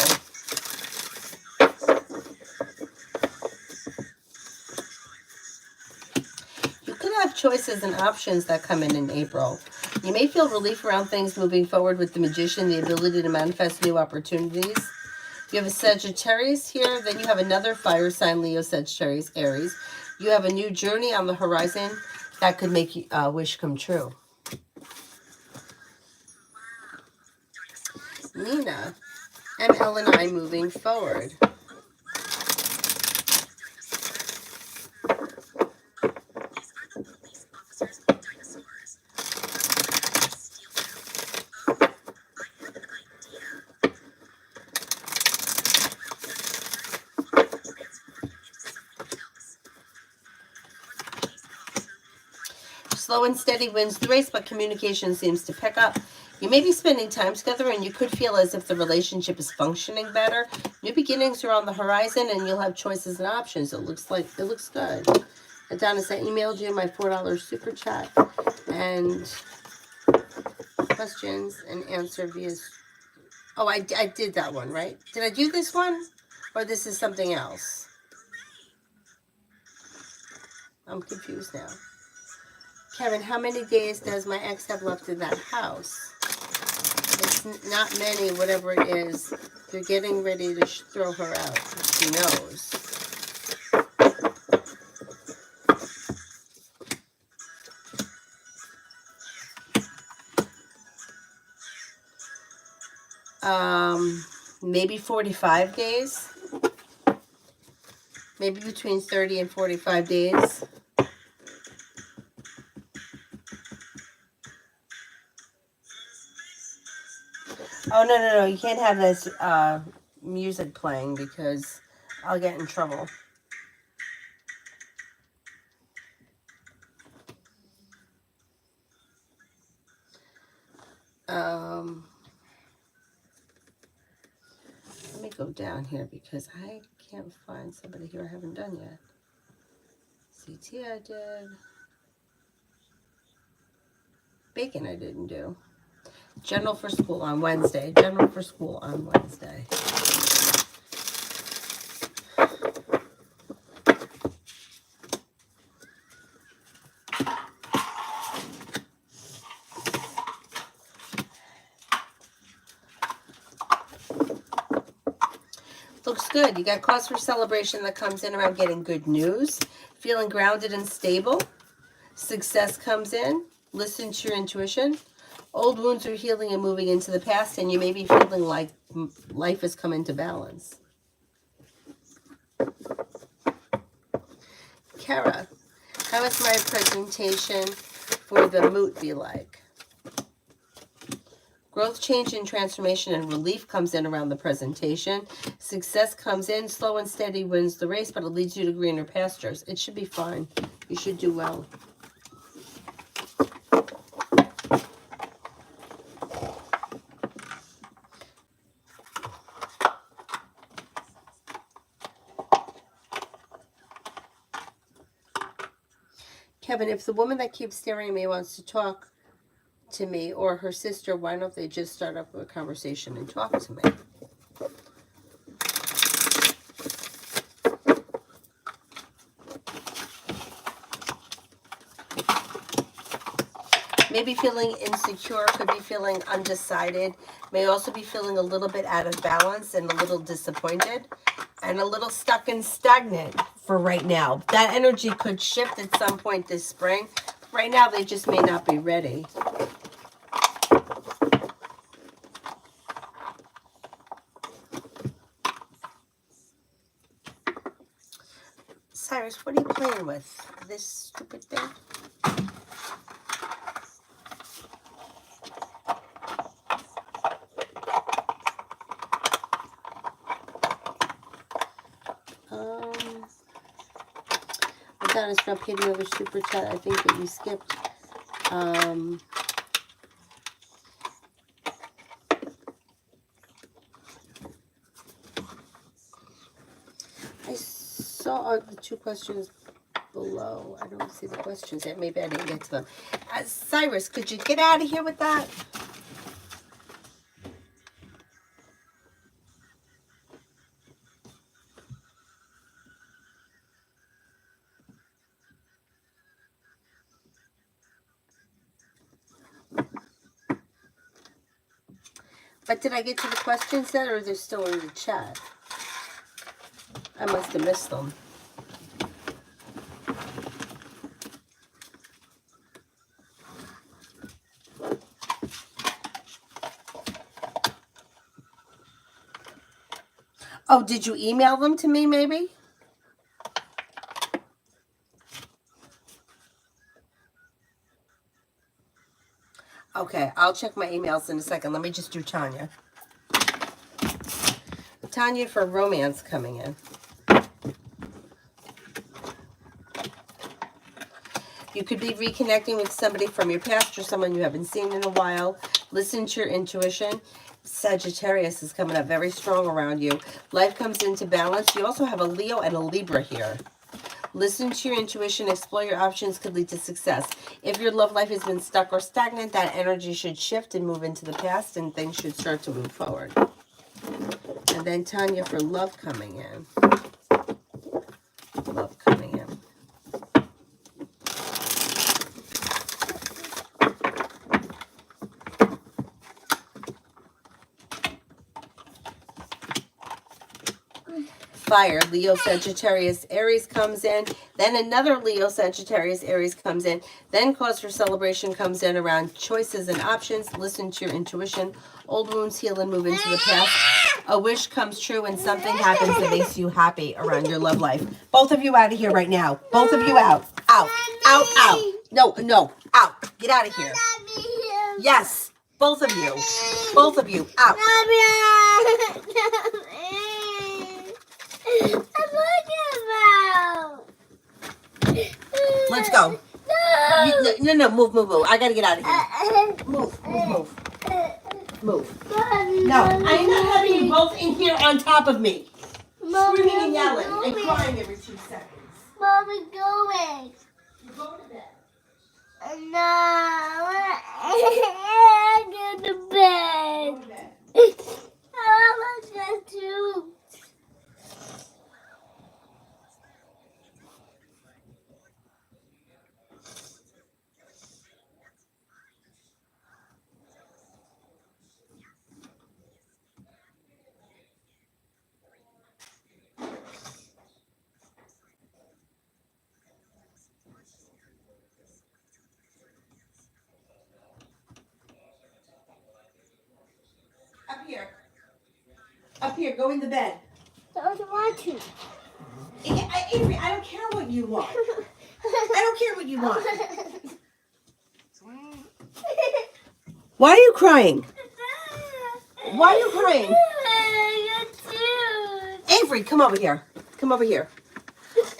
You could have choices and options that come in April. You may feel relief around things moving forward with the Magician, the ability to manifest new opportunities. You have a Sagittarius here, then you have another fire sign, Leo, Sagittarius, Aries. You have a new journey on the horizon that could make a wish come true. Nina, ML and I moving forward. Slow and steady wins the race, but communication seems to pick up. You may be spending time together and you could feel as if the relationship is functioning better. New beginnings are on the horizon and you'll have choices and options. It looks good. Adonis, I emailed you my $4 super chat and questions and answer via... Oh, I did that one, right? Did I do this one? Or this is something else? I'm confused now. Kevin, how many days does my ex have left in that house? It's not many, whatever it is. They're getting ready to throw her out. She knows. Maybe 45 days. Maybe between 30 and 45 days. Oh, no. You can't have this music playing because I'll get in trouble. Let me go down here because I can't find somebody here I haven't done yet. CT I did. Bacon I didn't do. General for school on Wednesday. General for school on Wednesday. Looks good. You got cause for celebration that comes in around getting good news. Feeling grounded and stable. Success comes in. Listen to your intuition. Old wounds are healing and moving into the past, and you may be feeling like life has come into balance. Kara, how is my presentation for the moot be like? Growth, change, and transformation and relief comes in around the presentation. Success comes in, slow and steady wins the race, but it leads you to greener pastures. It should be fine. You should do well. Kevin, if the woman that keeps staring at me wants to talk to me or her sister, why don't they just start up a conversation and talk to me? Maybe feeling insecure, could be feeling undecided, may also be feeling a little bit out of balance and a little disappointed and a little stuck and stagnant for right now. That energy could shift at some point this spring. Right now, they just may not be ready. Cyrus, what are you playing with? This stupid thing? Adonis not paid another super chat. I think that you skipped. I saw the two questions below. I don't see the questions yet. Maybe I didn't get to them. Cyrus, could you get out of here with that? But did I get to the questions yet, or are they still in the chat? I must have missed them. Oh, did you email them to me, maybe? Okay, I'll check my emails in a second. Let me just do Tanya. Tanya for romance coming in. You could be reconnecting with somebody from your past or someone you haven't seen in a while. Listen to your intuition. Sagittarius is coming up very strong around you. Life comes into balance. You also have a Leo and a Libra here. Listen to your intuition. Explore your options could lead to success. If your love life has been stuck or stagnant, that energy should shift and move into the past, and things should start to move forward. And then Tanya for love coming in. Love coming in. Fire, Leo, Sagittarius, Aries comes in. Then another Leo, Sagittarius, Aries comes in. Then cause for celebration comes in around choices and options. Listen to your intuition. Old wounds heal and move into the past. A wish comes true and something happens that makes you happy around your love life. Both of you out of here right now. Both of you out. Out. Out. Out. No. No. Out. Get out of here. Yes. Both of you. Both of you. Out. Let's go. No, move. I gotta get out of here. Move. No, I'm not having you both in here on top of me. Screaming and yelling and crying every 2 seconds. Mommy, going. You're going to bed. No, I go to bed. Go to bed. I want to go too. Up here, go in the bed. I don't want to. Avery, I don't care what you want. I don't care what you want. Why are you crying? Why are you crying? Avery, come over here. Come over here.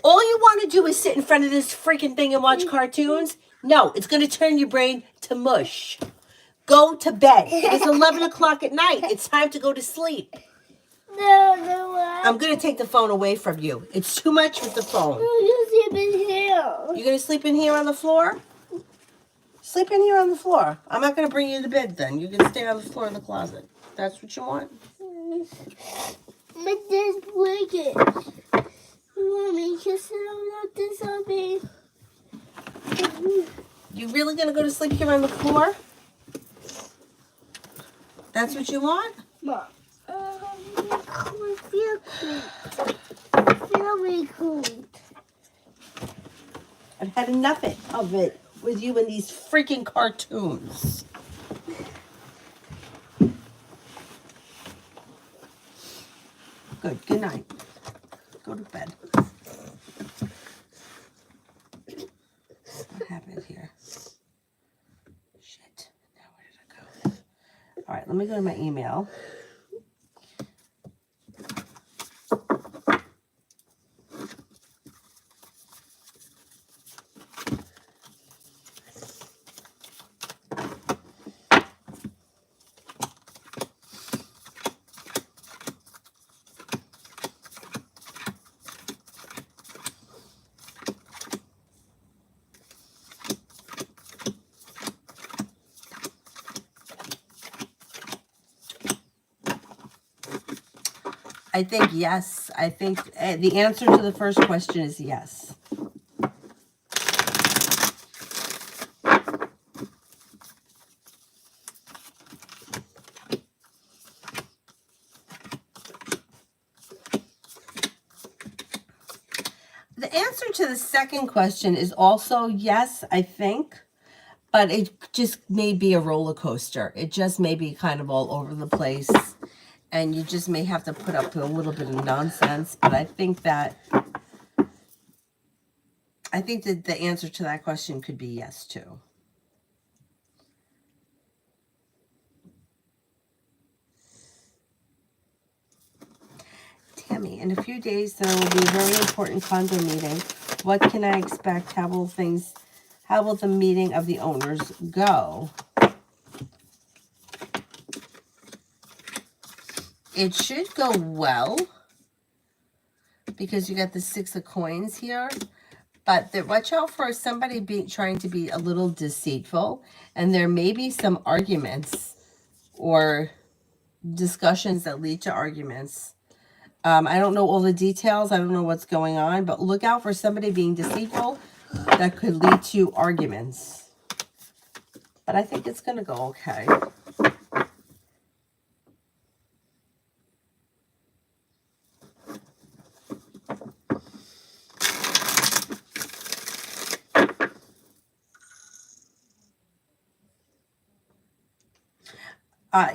All you want to do is sit in front of this freaking thing and watch cartoons? No, it's going to turn your brain to mush. Go to bed. It's 11 o'clock at night. It's time to go to sleep. No. I'm going to take the phone away from you. It's too much with the phone. You sleep in here. You're going to sleep in here on the floor? Sleep in here on the floor. I'm not going to bring you to bed then. You're going to stay on the floor in the closet. That's what you want? My dad's blanket. Mommy, can sit on this on me? You really going to go to sleep here on the floor? That's what you want? Mom. I feel cold. Really cold. I've had enough of it with you and these freaking cartoons. Good night. Go to bed. What happened here? Shit. Now where did it go? All right, let me go to my email. I think yes. I think the answer to the first question is yes. The answer to the second question is also yes, I think. But it just may be a roller coaster. It just may be kind of all over the place. And you just may have to put up with a little bit of nonsense. But I think that the answer to that question could be yes, too. Tammy, in a few days, there will be a very important condo meeting. What can I expect? How will the meeting of the owners go? It should go well because you got the 6 of coins here. But watch out for somebody trying to be a little deceitful. And there may be some arguments or discussions that lead to arguments. I don't know all the details. I don't know what's going on. But look out for somebody being deceitful that could lead to arguments. But I think it's going to go okay.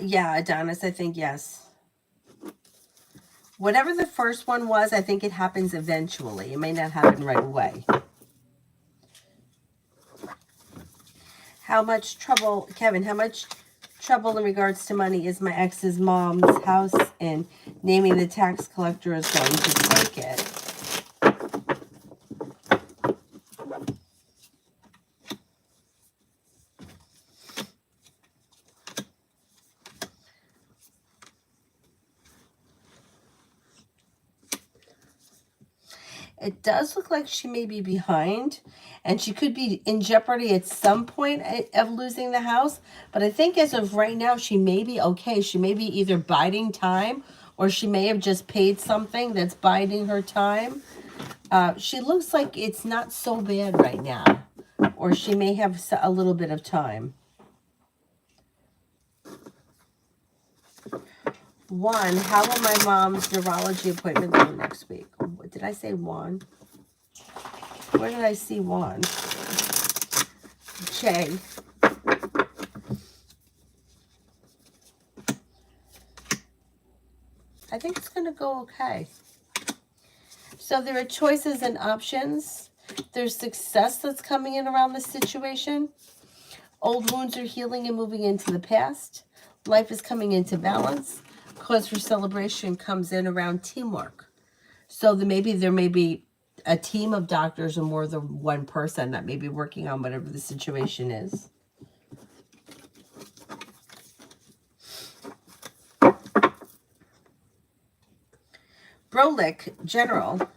Yeah, Adonis, I think yes. Whatever the first one was, I think it happens eventually. It may not happen right away. How much trouble, Kevin, how much trouble in regards to money is my ex's mom's house in? Naming the tax collector is going to take it. It does look like she may be behind, and she could be in jeopardy at some point of losing the house. But I think as of right now, she may be okay. She may be either biding time, or she may have just paid something that's biding her time. She looks like it's not so bad right now, or she may have a little bit of time. 1, how will my mom's neurology appointment go next week? Did I say 1? Where did I see 1? Jay. I think it's going to go okay. So there are choices and options. There's success that's coming in around this situation. Old wounds are healing and moving into the past. Life is coming into balance. Cause for celebration comes in around teamwork. So there may be a team of doctors or more than one person that may be working on whatever the situation is. Brolic General.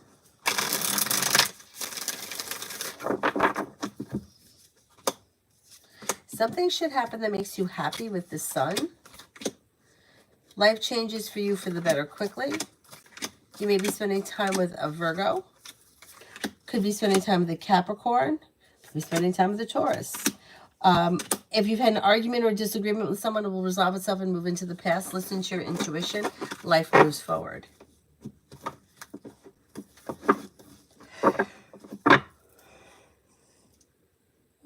Something should happen that makes you happy with the sun. Life changes for you for the better quickly. You may be spending time with a Virgo. Could be spending time with a Capricorn. Could be spending time with a Taurus. If you've had an argument or disagreement with someone, it will resolve itself and move into the past. Listen to your intuition. Life moves forward.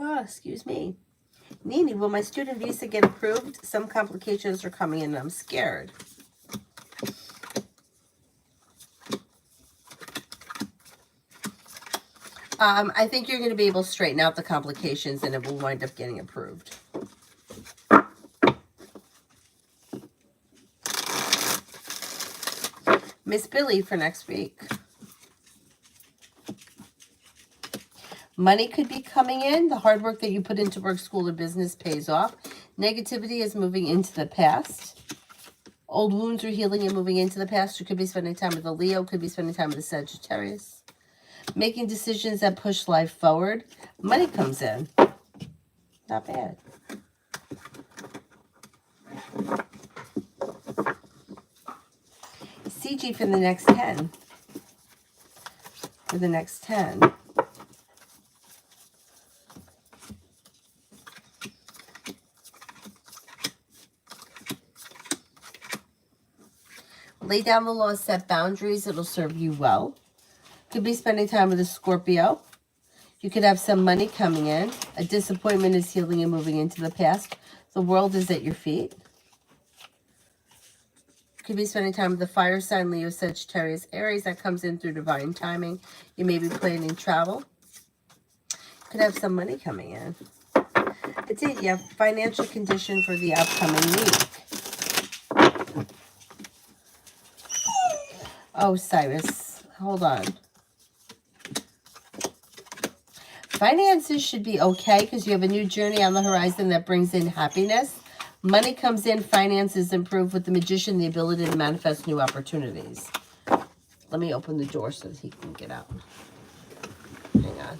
Oh, excuse me. Nini, will my student visa get approved? Some complications are coming in and I'm scared. I think you're going to be able to straighten out the complications and it will wind up getting approved. Miss Billy for next week. Money could be coming in. The hard work that you put into work, school, or business pays off. Negativity is moving into the past. Old wounds are healing and moving into the past. You could be spending time with a Leo. Could be spending time with a Sagittarius. Making decisions that push life forward. Money comes in. Not bad. CG for the next 10. For the next 10. Lay down the law, set boundaries. It'll serve you well. Could be spending time with a Scorpio. You could have some money coming in. A disappointment is healing and moving into the past. The world is at your feet. Could be spending time with the fire sign, Leo, Sagittarius, Aries. That comes in through divine timing. You may be planning travel. Could have some money coming in. That's it. You have financial condition for the upcoming week. Oh, Cyrus, hold on. Finances should be okay because you have a new journey on the horizon that brings in happiness. Money comes in, finances improve. With the Magician, the ability to manifest new opportunities. Let me open the door so that he can get out. Hang on.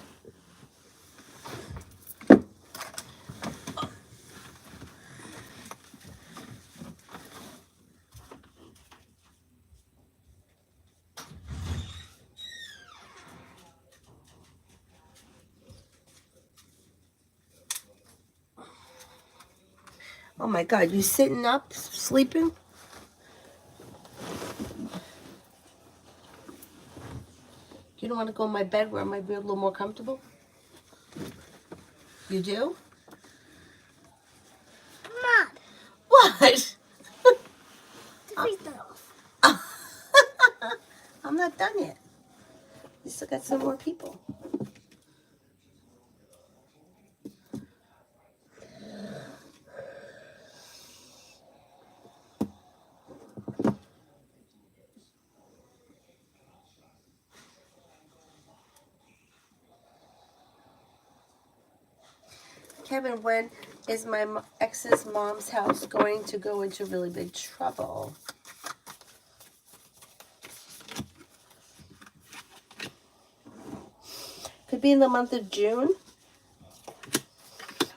Oh my God, you sitting up, sleeping? You don't want to go in my bed where I might be a little more comfortable? You do? Mom, What? the pizza off. I'm not done yet. We still got some more people. Kevin, when is my ex's mom's house going to go into really big trouble? Could be in the month of June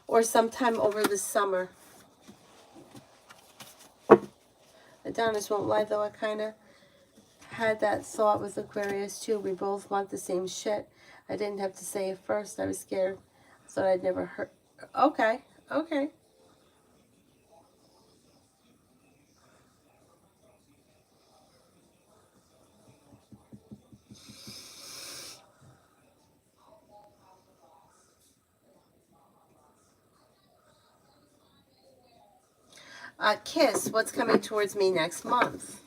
or sometime over the summer. Adonis won't lie though, I kind of had that thought with Aquarius too. We both want the same shit. I didn't have to say it first. I was scared. I thought I'd never heard. Okay, okay. Kiss, what's coming towards me next month?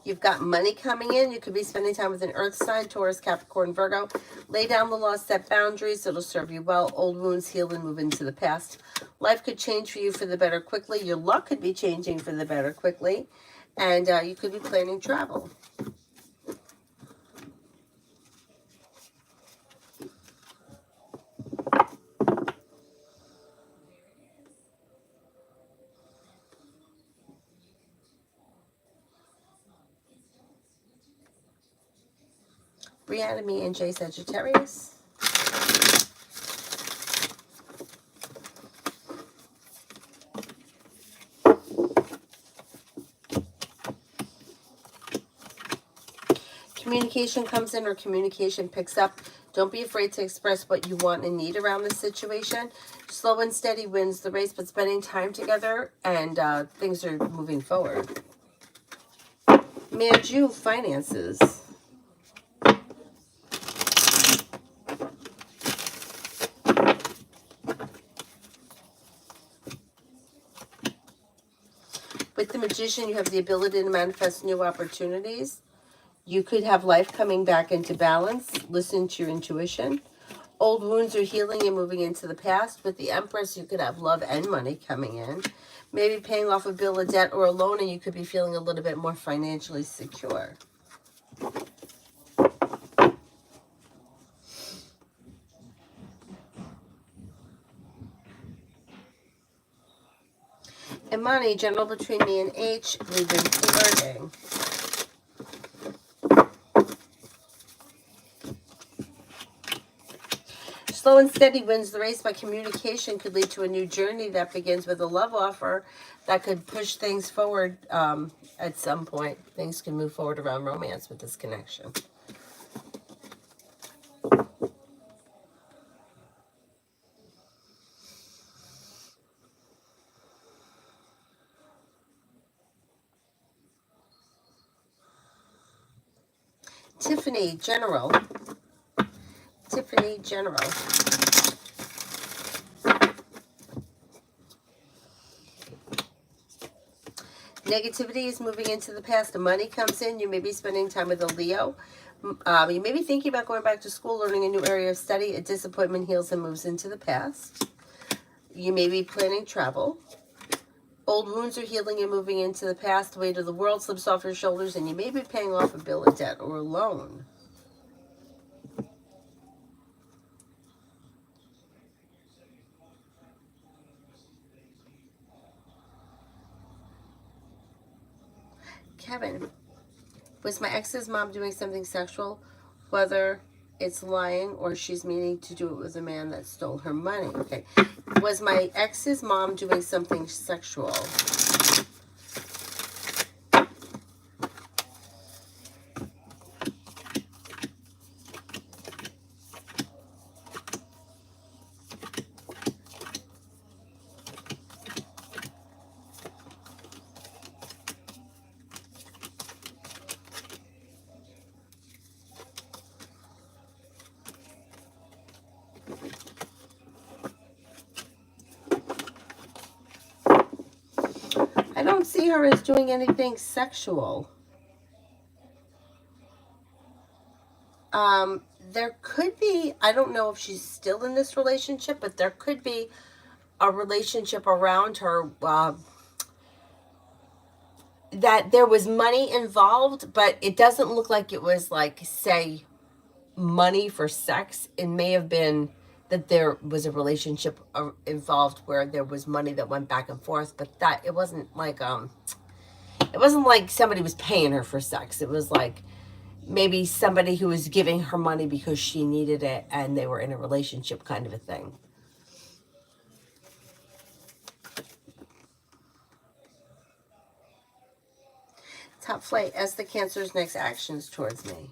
You've got money coming in. You could be spending time with an earth sign, Taurus, Capricorn, Virgo. Lay down the law, set boundaries. It'll serve you well. Old wounds heal and move into the past. Life could change for you for the better quickly. Your luck could be changing for the better quickly. And you could be planning travel. Brianna, me, and Jay Sagittarius. Communication comes in or communication picks up. Don't be afraid to express what you want and need around this situation. Slow and steady wins the race, but spending time together and things are moving forward. Manju, finances. With the Magician, you have the ability to manifest new opportunities. You could have life coming back into balance. Listen to your intuition. Old wounds are healing and moving into the past. With the Empress, you could have love and money coming in. Maybe paying off a bill, a debt, or a loan, and you could be feeling a little bit more financially secure. And money, general between me and H, we've been flirting. Slow and steady wins the race, but communication could lead to a new journey that begins with a love offer that could push things forward at some point. Things can move forward around romance with this connection. Tiffany, general. Tiffany, general. Negativity is moving into the past. The money comes in. You may be spending time with a Leo. You may be thinking about going back to school, learning a new area of study. A disappointment heals and moves into the past. You may be planning travel. Old wounds are healing and moving into the past. The weight of the world slips off your shoulders, and you may be paying off a bill, a debt, or a loan. Kevin, was my ex's mom doing something sexual? Whether it's lying or she's meaning to do it with a man that stole her money. Okay. Was my ex's mom doing something sexual? I don't see her as doing anything sexual. There could be, I don't know if she's still in this relationship, but there could be a relationship around her that there was money involved, but it doesn't look like it was like, say, money for sex. It may have been that there was a relationship involved where there was money that went back and forth, but that it wasn't like somebody was paying her for sex. It was like maybe somebody who was giving her money because she needed it and they were in a relationship kind of a thing. Top flight, as the Cancer's next actions towards me.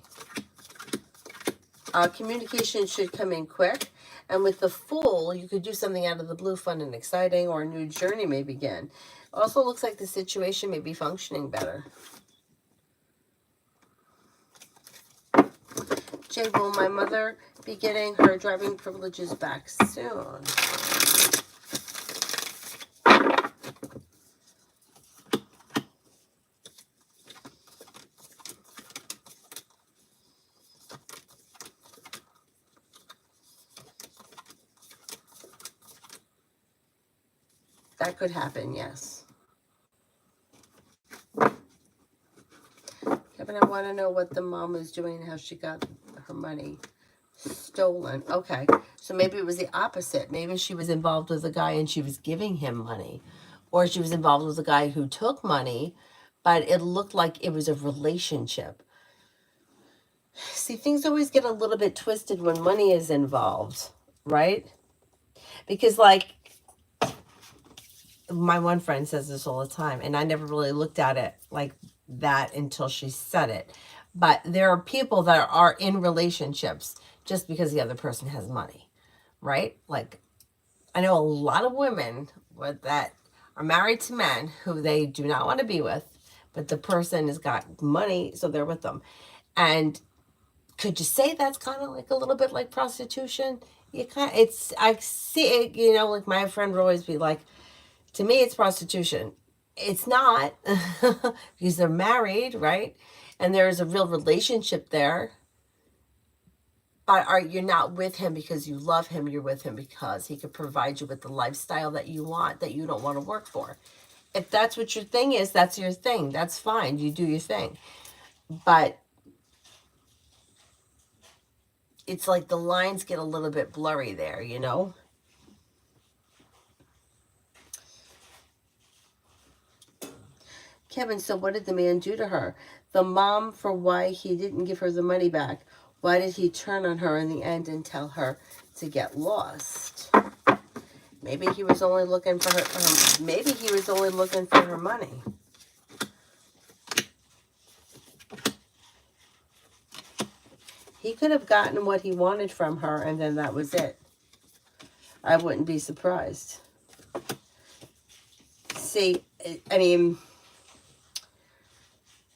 Communication should come in quick. And with the Fool, you could do something out of the blue, fun and exciting, or a new journey may begin. Also looks like the situation may be functioning better. Jay, will my mother be getting her driving privileges back soon? That could happen, yes. Kevin, I want to know what the mom was doing and how she got her money stolen. Okay. So maybe it was the opposite. Maybe she was involved with a guy and she was giving him money. Or she was involved with a guy who took money, but it looked like it was a relationship. See, things always get a little bit twisted when money is involved, right? Because, like, my one friend says this all the time, and I never really looked at it like that until she said it. But there are people that are in relationships just because the other person has money, right? Like, I know a lot of women that are married to men who they do not want to be with, but the person has got money, so they're with them. And could you say that's kind of like a little bit like prostitution? You kind of, it's, I see it, like my friend would always be like, to me, it's prostitution. It's not because they're married, right? And there's a real relationship there. But you're not with him because you love him. You're with him because he could provide you with the lifestyle that you want, that you don't want to work for. If that's what your thing is, that's your thing. That's fine. You do your thing. But it's like the lines get a little bit blurry there, Kevin, so what did the man do to her? The mom, for why he didn't give her the money back. Why did he turn on her in the end and tell her to get lost? Maybe he was only looking for her. Maybe he was only looking for her money. He could have gotten what he wanted from her, and then that was it. I wouldn't be surprised. See, I mean,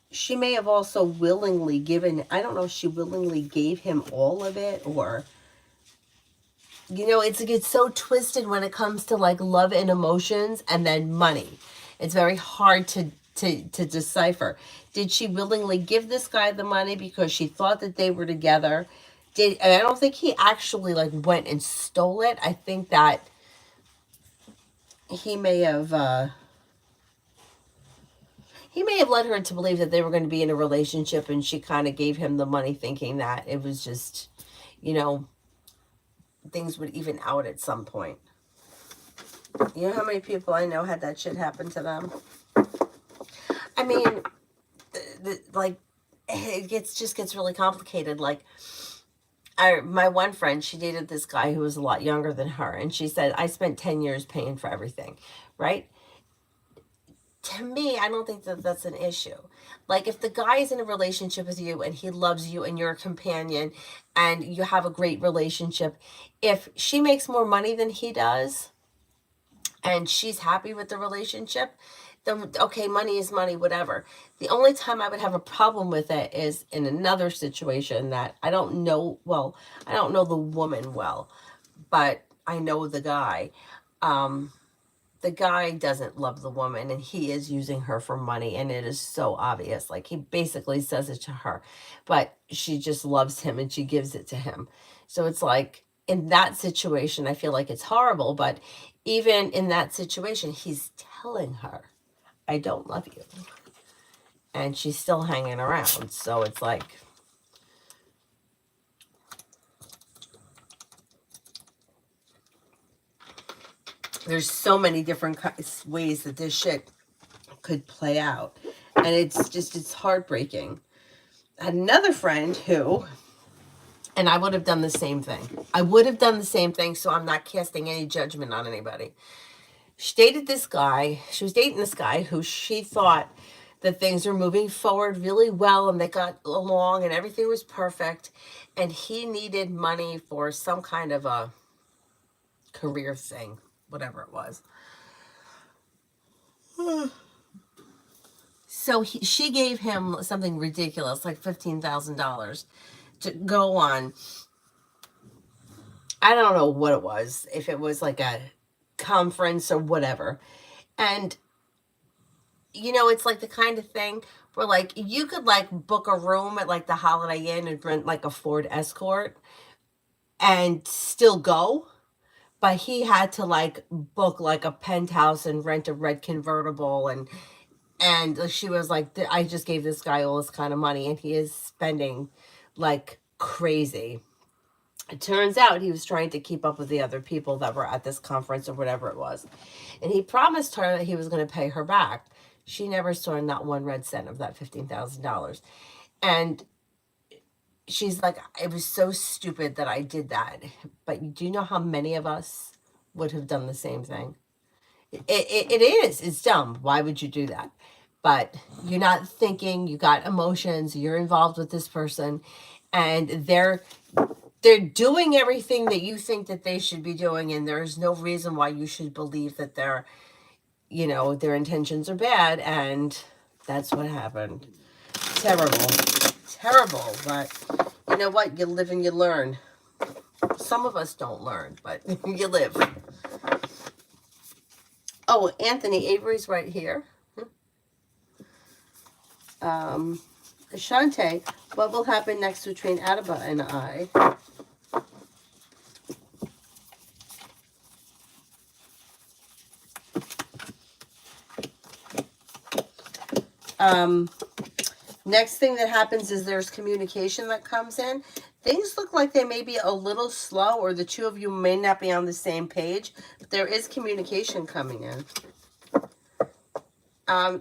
she may have also willingly given, I don't know if she willingly gave him all of it, or, it gets so twisted when it comes to like love and emotions and then money. It's very hard to decipher. Did she willingly give this guy the money because she thought that they were together? And I don't think he actually like went and stole it. I think that he may have led her to believe that they were going to be in a relationship, and she kind of gave him the money thinking that it was just, things would even out at some point. You know how many people I know had that shit happen to them? I mean, like, it just gets really complicated. Like, my one friend, she dated this guy who was a lot younger than her, and she said, I spent 10 years paying for everything, right? To me, I don't think that that's an issue. Like, if the guy is in a relationship with you and he loves you and you're a companion and you have a great relationship, if she makes more money than he does and she's happy with the relationship, then okay, money is money, whatever. The only time I would have a problem with it is in another situation that I don't know. Well, I don't know the woman well, but I know the guy. The guy doesn't love the woman and he is using her for money, and it is so obvious. Like, he basically says it to her, but she just loves him and she gives it to him. So it's like, in that situation, I feel like it's horrible, but even in that situation, he's telling her, I don't love you, and she's still hanging around. So it's like, there's so many different ways that this shit could play out, and it's heartbreaking. I had another friend who, and I would have done the same thing. I would have done the same thing, so I'm not casting any judgment on anybody. She dated this guy. She was dating this guy who she thought that things were moving forward really well and they got along and everything was perfect. And he needed money for some kind of a career thing, whatever it was. So she gave him something ridiculous, like $15,000 to go on. I don't know what it was, if it was like a conference or whatever. And it's like the kind of thing where like you could like book a room at like the Holiday Inn and rent like a Ford Escort and still go, but he had to like book like a penthouse and rent a red convertible, and she was like, I just gave this guy all this kind of money and he is spending like crazy. It turns out he was trying to keep up with the other people that were at this conference or whatever it was, and he promised her that he was going to pay her back. She never saw not one red cent of that $15,000. And she's like, it was so stupid that I did that. But do you know how many of us would have done the same thing? It is. It's dumb. Why would you do that? But you're not thinking, you got emotions, you're involved with this person, and they're doing everything that you think that they should be doing, and there's no reason why you should believe that their intentions are bad, and that's what happened. Terrible. Terrible. But you know what? You live and you learn. Some of us don't learn, but you live. Oh, Anthony Avery's right here. Ashante, what will happen next between Adaba and I? Next thing that happens is there's communication that comes in. Things look like they may be a little slow, or the two of you may not be on the same page, but there is communication coming in.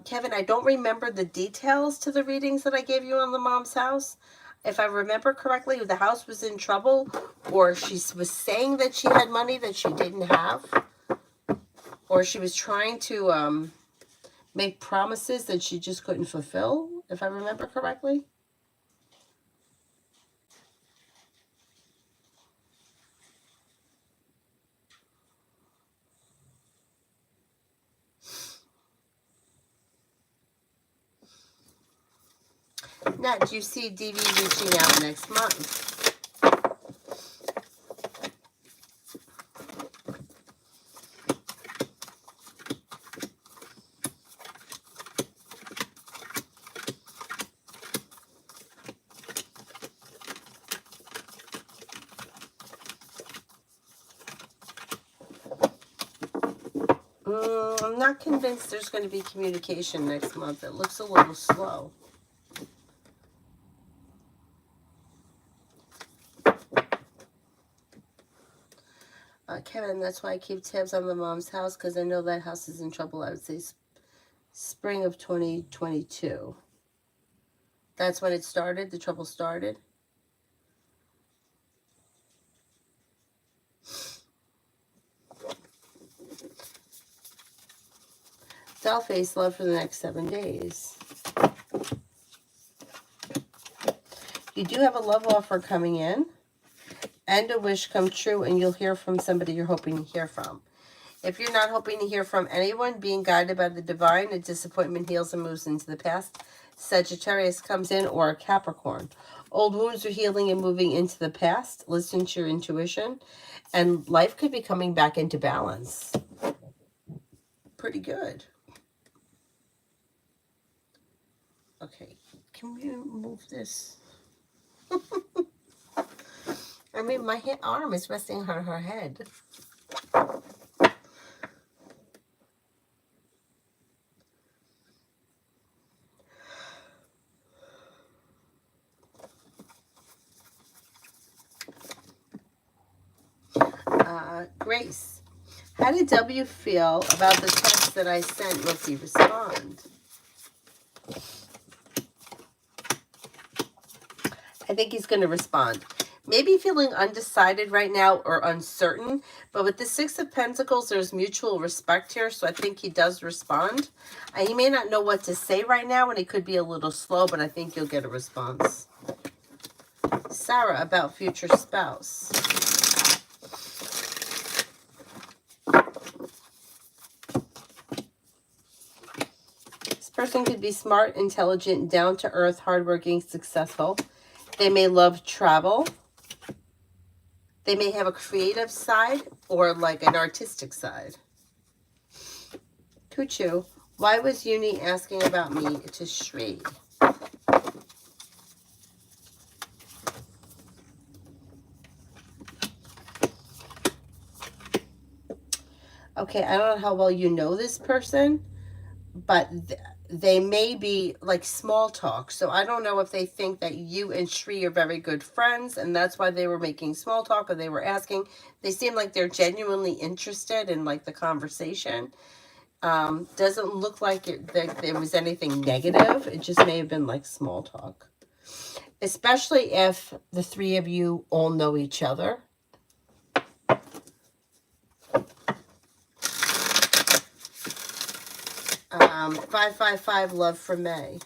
Kevin, I don't remember the details to the readings that I gave you on the mom's house. If I remember correctly, the house was in trouble, or she was saying that she had money that she didn't have, or she was trying to make promises that she just couldn't fulfill, if I remember correctly. Nat, do you see DV reaching out next month? I'm not convinced there's going to be communication next month. It looks a little slow. Kevin, that's why I keep tabs on the mom's house, because I know that house is in trouble. I would say spring of 2022. That's when it started, the trouble started. Dollface, love for the next 7 days. You do have a love offer coming in, and a wish come true, and you'll hear from somebody you're hoping to hear from. If you're not hoping to hear from anyone, being guided by the divine, a disappointment heals and moves into the past. Sagittarius comes in, or a Capricorn. Old wounds are healing and moving into the past. Listen to your intuition, and life could be coming back into balance. Pretty good. Okay, can you move this? I mean, my arm is resting on her head. Grace, how did W feel about the text that I sent? Will he respond? I think he's going to respond. Maybe feeling undecided right now or uncertain, but with the Six of Pentacles, there's mutual respect here, so I think he does respond. He may not know what to say right now, and he could be a little slow, but I think you'll get a response. Sarah, about future spouse. This person could be smart, intelligent, down-to-earth, hardworking, successful. They may love travel. They may have a creative side or like an artistic side. Kuchu, why was Uni asking about me to Shri? Okay, I don't know how well you know this person, but they may be like small talk. So I don't know if they think that you and Shri are very good friends and that's why they were making small talk or they were asking. They seem like they're genuinely interested in like the conversation. Doesn't look like that there was anything negative. It just may have been like small talk. Especially if the three of you all know each other. 555 love for May.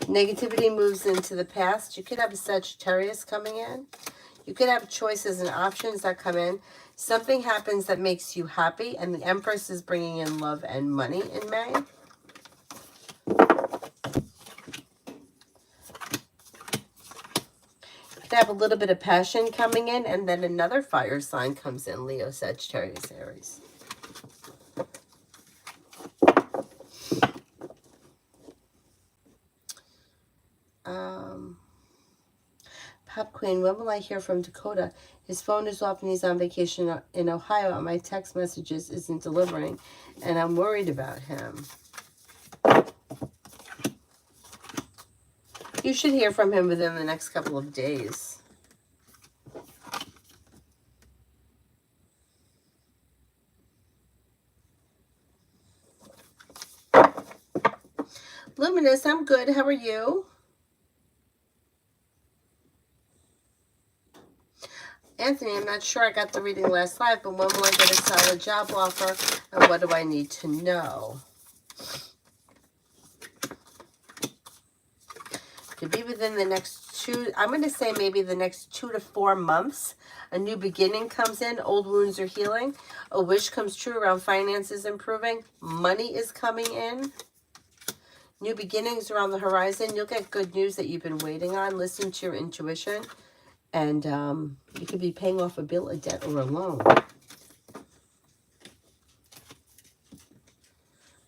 Negativity moves into the past. You could have a Sagittarius coming in. You could have choices and options that come in. Something happens that makes you happy, and the Empress is bringing in love and money in May. You could have a little bit of passion coming in, and then another fire sign comes in, Leo, Sagittarius, Aries. Pop Queen, when will I hear from Dakota? His phone is off and he's on vacation in Ohio, and my text messages isn't delivering, and I'm worried about him. You should hear from him within the next couple of days. Luminous, I'm good. How are you? Anthony, I'm not sure I got the reading last live, but when will I get a solid job offer, and what do I need to know? To be within the next I'm going to say maybe the next 2 to 4 months. A new beginning comes in. Old wounds are healing. A wish comes true around finances improving. Money is coming in. New beginnings are on the horizon. You'll get good news that you've been waiting on. Listen to your intuition. And you could be paying off a bill, a debt, or a loan.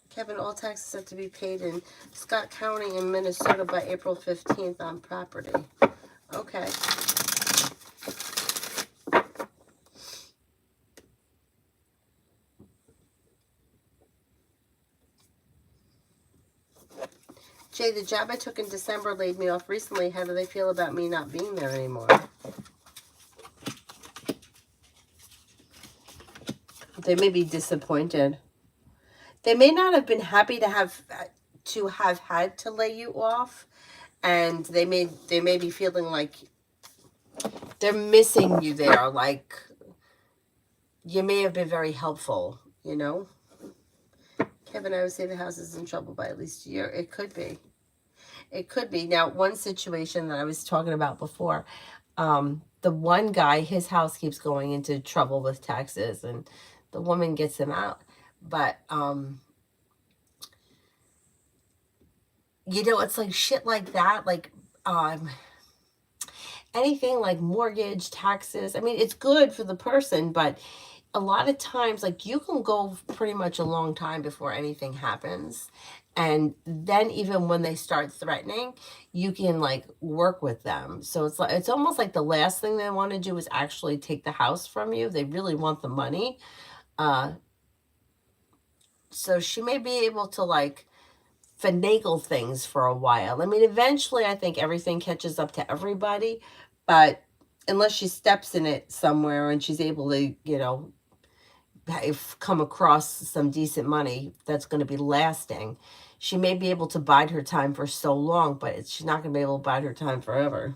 Kevin, all taxes have to be paid in Scott County in Minnesota by April 15th on property. Okay. Jay, the job I took in December laid me off recently. How do they feel about me not being there anymore? They may be disappointed. They may not have been happy to have had to lay you off, and they may be feeling like they're missing you there. Like you may have been very helpful, you know. Kevin, I would say the house is in trouble by at least a year. It could be. It could be. Now, one situation that I was talking about before, the one guy, his house keeps going into trouble with taxes, and the woman gets him out. But, you know, it's like shit like that, like, anything like mortgage, taxes. I mean, it's good for the person, but a lot of times, like, you can go pretty much a long time before anything happens. And then even when they start threatening, you can like work with them. So it's like it's almost like the last thing they want to do is actually take the house from you. They really want the money. So she may be able to like finagle things for a while. I mean, eventually I think everything catches up to everybody, but unless she steps in it somewhere and she's able to, you know, come across some decent money that's going to be lasting, she may be able to bide her time for so long, but she's not going to be able to bide her time forever.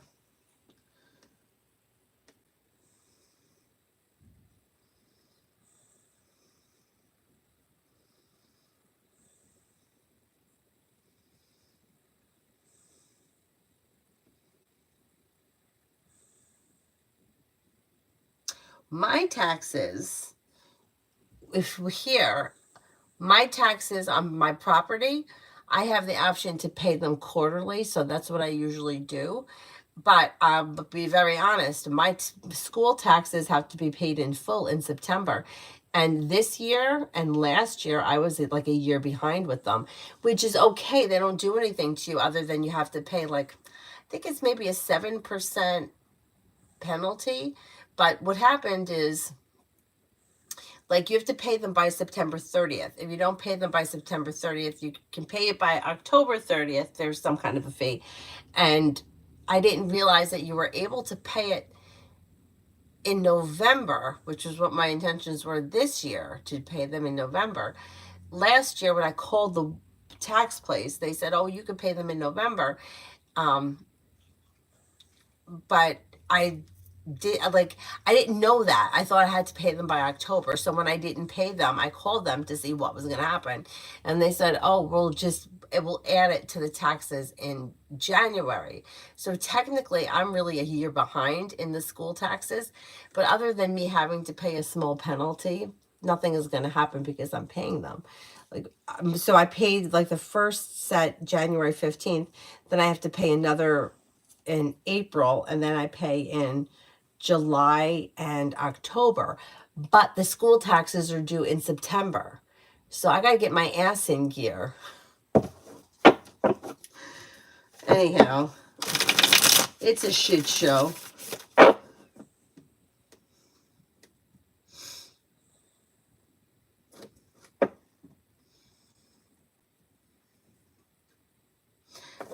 My taxes, if we're here, my taxes on my property, I have the option to pay them quarterly, so that's what I usually do. But be very honest, my school taxes have to be paid in full in September. And this year and last year, I was like a year behind with them, which is okay. They don't do anything to you other than you have to pay like, I think it's maybe a 7% penalty. But what happened is, like you have to pay them by September 30th. If you don't pay them by September 30th, you can pay it by October 30th. There's some kind of a fee. And I didn't realize that you were able to pay it in November, which is what my intentions were this year, to pay them in November. Last year, when I called the tax place, they said, oh, you can pay them in November. But I didn't know that. I thought I had to pay them by October. So when I didn't pay them, I called them to see what was going to happen. And they said, oh, it will add it to the taxes in January. So technically, I'm really a year behind in the school taxes. But other than me having to pay a small penalty, nothing is going to happen because I'm paying them. So I paid like the first set January 15th. Then I have to pay another in April, and then I pay in July and October. But the school taxes are due in September. So I got to get my ass in gear. Anyhow, it's a shit show.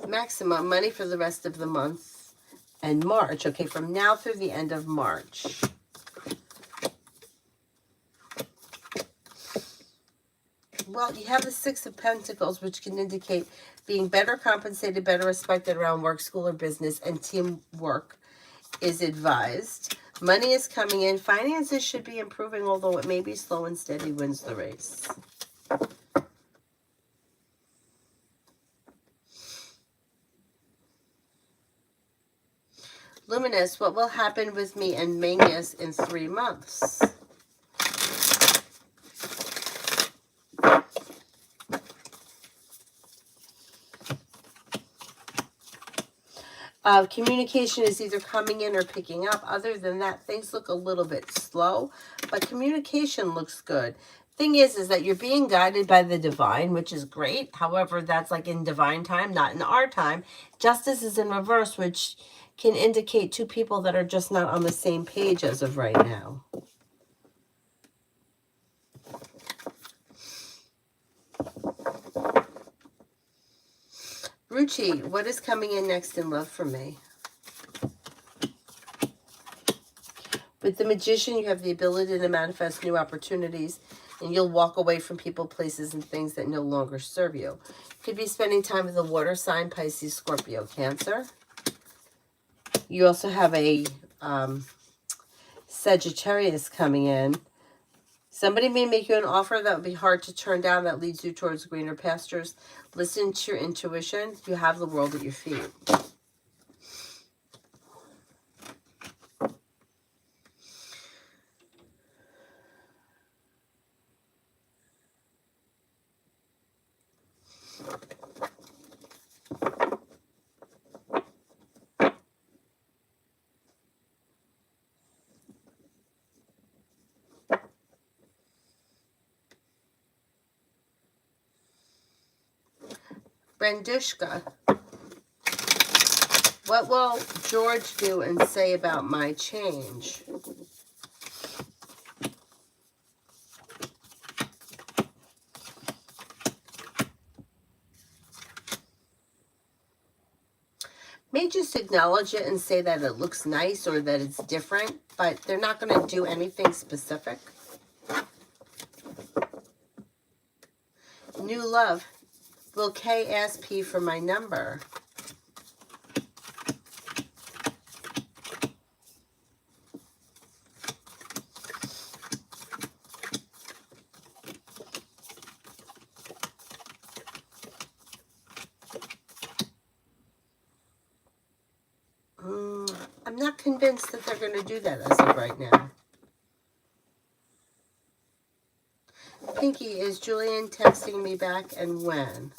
Maximum money for the rest of the month and March. Okay, from now through the end of March. Well, you have the Six of Pentacles, which can indicate being better compensated, better respected around work, school, or business, and teamwork is advised. Money is coming in. Finances should be improving, although it may be slow and steady wins the race. Luminous, what will happen with me and Mangus in 3 months? Communication is either coming in or picking up. Other than that, things look a little bit slow, but communication looks good. Thing is that you're being guided by the divine, which is great. However, that's like in divine time, not in our time. Justice is in reverse, which can indicate two people that are just not on the same page as of right now. Ruchi, what is coming in next in love for me? With the Magician, you have the ability to manifest new opportunities, and you'll walk away from people, places, and things that no longer serve you. Could be spending time with a water sign, Pisces, Scorpio, Cancer. You also have a Sagittarius coming in. Somebody may make you an offer that would be hard to turn down that leads you towards greener pastures. Listen to your intuition. You have the world at your feet. Brandushka, what will George do and say about my change? May just acknowledge it and say that it looks nice or that it's different, but they're not going to do anything specific. New love. Will K ask P for my number? I'm not convinced that they're going to do that as of right now. Pinky, is Julian texting me back and when?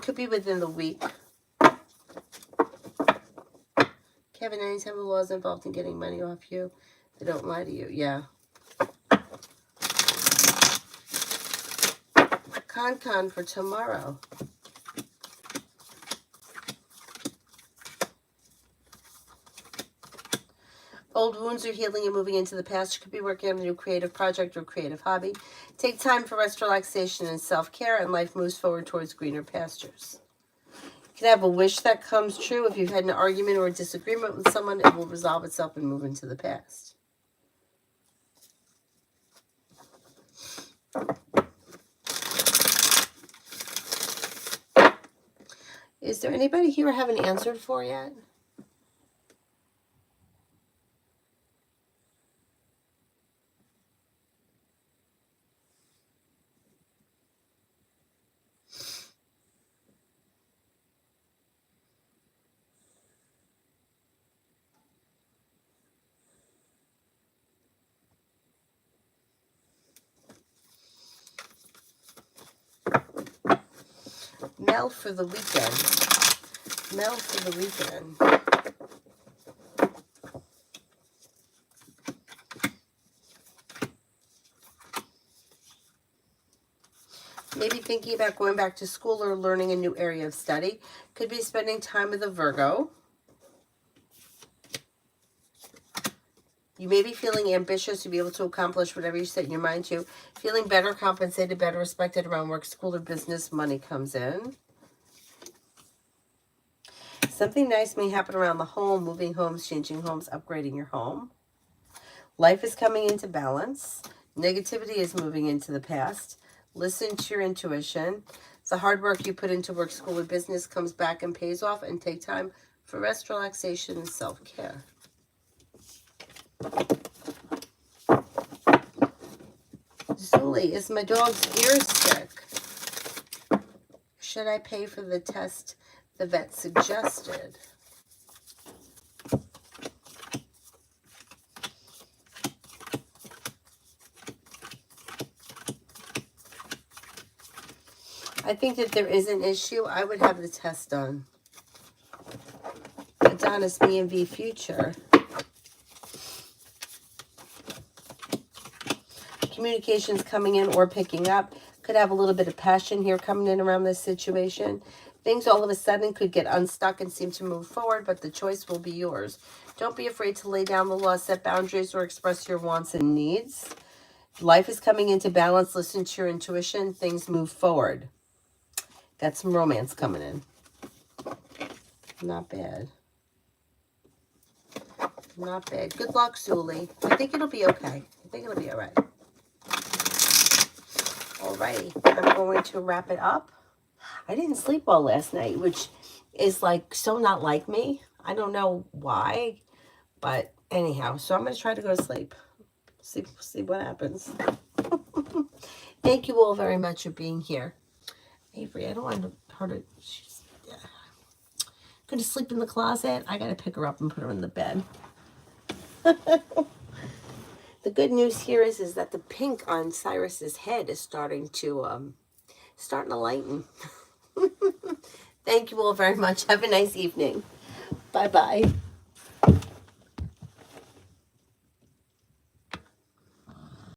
Could be within the week. Kevin, anytime the law is involved in getting money off you, they don't lie to you. Yeah. Con for tomorrow. Old wounds are healing and moving into the past. You could be working on a new creative project or creative hobby. Take time for rest, relaxation, and self-care, and life moves forward towards greener pastures. You can have a wish that comes true. If you've had an argument or a disagreement with someone, it will resolve itself and move into the past. Is there anybody here I haven't answered for yet? Mel for the weekend. Mel for the weekend. Maybe thinking about going back to school or learning a new area of study. Could be spending time with a Virgo. You may be feeling ambitious to be able to accomplish whatever you set your mind to. Feeling better compensated, better respected around work, school, or business. Money comes in. Something nice may happen around the home. Moving homes, changing homes, upgrading your home. Life is coming into balance. Negativity is moving into the past. Listen to your intuition. The hard work you put into work, school, or business comes back and pays off. And take time for rest, relaxation, and self-care. Zuli, is my dog's ear sick? Should I pay for the test the vet suggested? I think that there is an issue. I would have the test done. Adonis B&V Future. Communications coming in or picking up. Could have a little bit of passion here coming in around this situation. Things all of a sudden could get unstuck and seem to move forward, but the choice will be yours. Don't be afraid to lay down the law, set boundaries, or express your wants and needs. Life is coming into balance. Listen to your intuition. Things move forward. Got some romance coming in. Not bad. Not bad. Good luck, Zuli. I think it'll be okay. I think it'll be all right. Alrighty, I'm going to wrap it up. I didn't sleep well last night, which is like so not like me. I don't know why, but anyhow, so I'm going to try to go to sleep. See what happens. Thank you all very much for being here. Avery, I don't want her to, she's going to sleep in the closet. I got to pick her up and put her in the bed. The good news here is that the pink on Cyrus's head is starting to lighten. Thank you all very much. Have a nice evening. Bye-bye.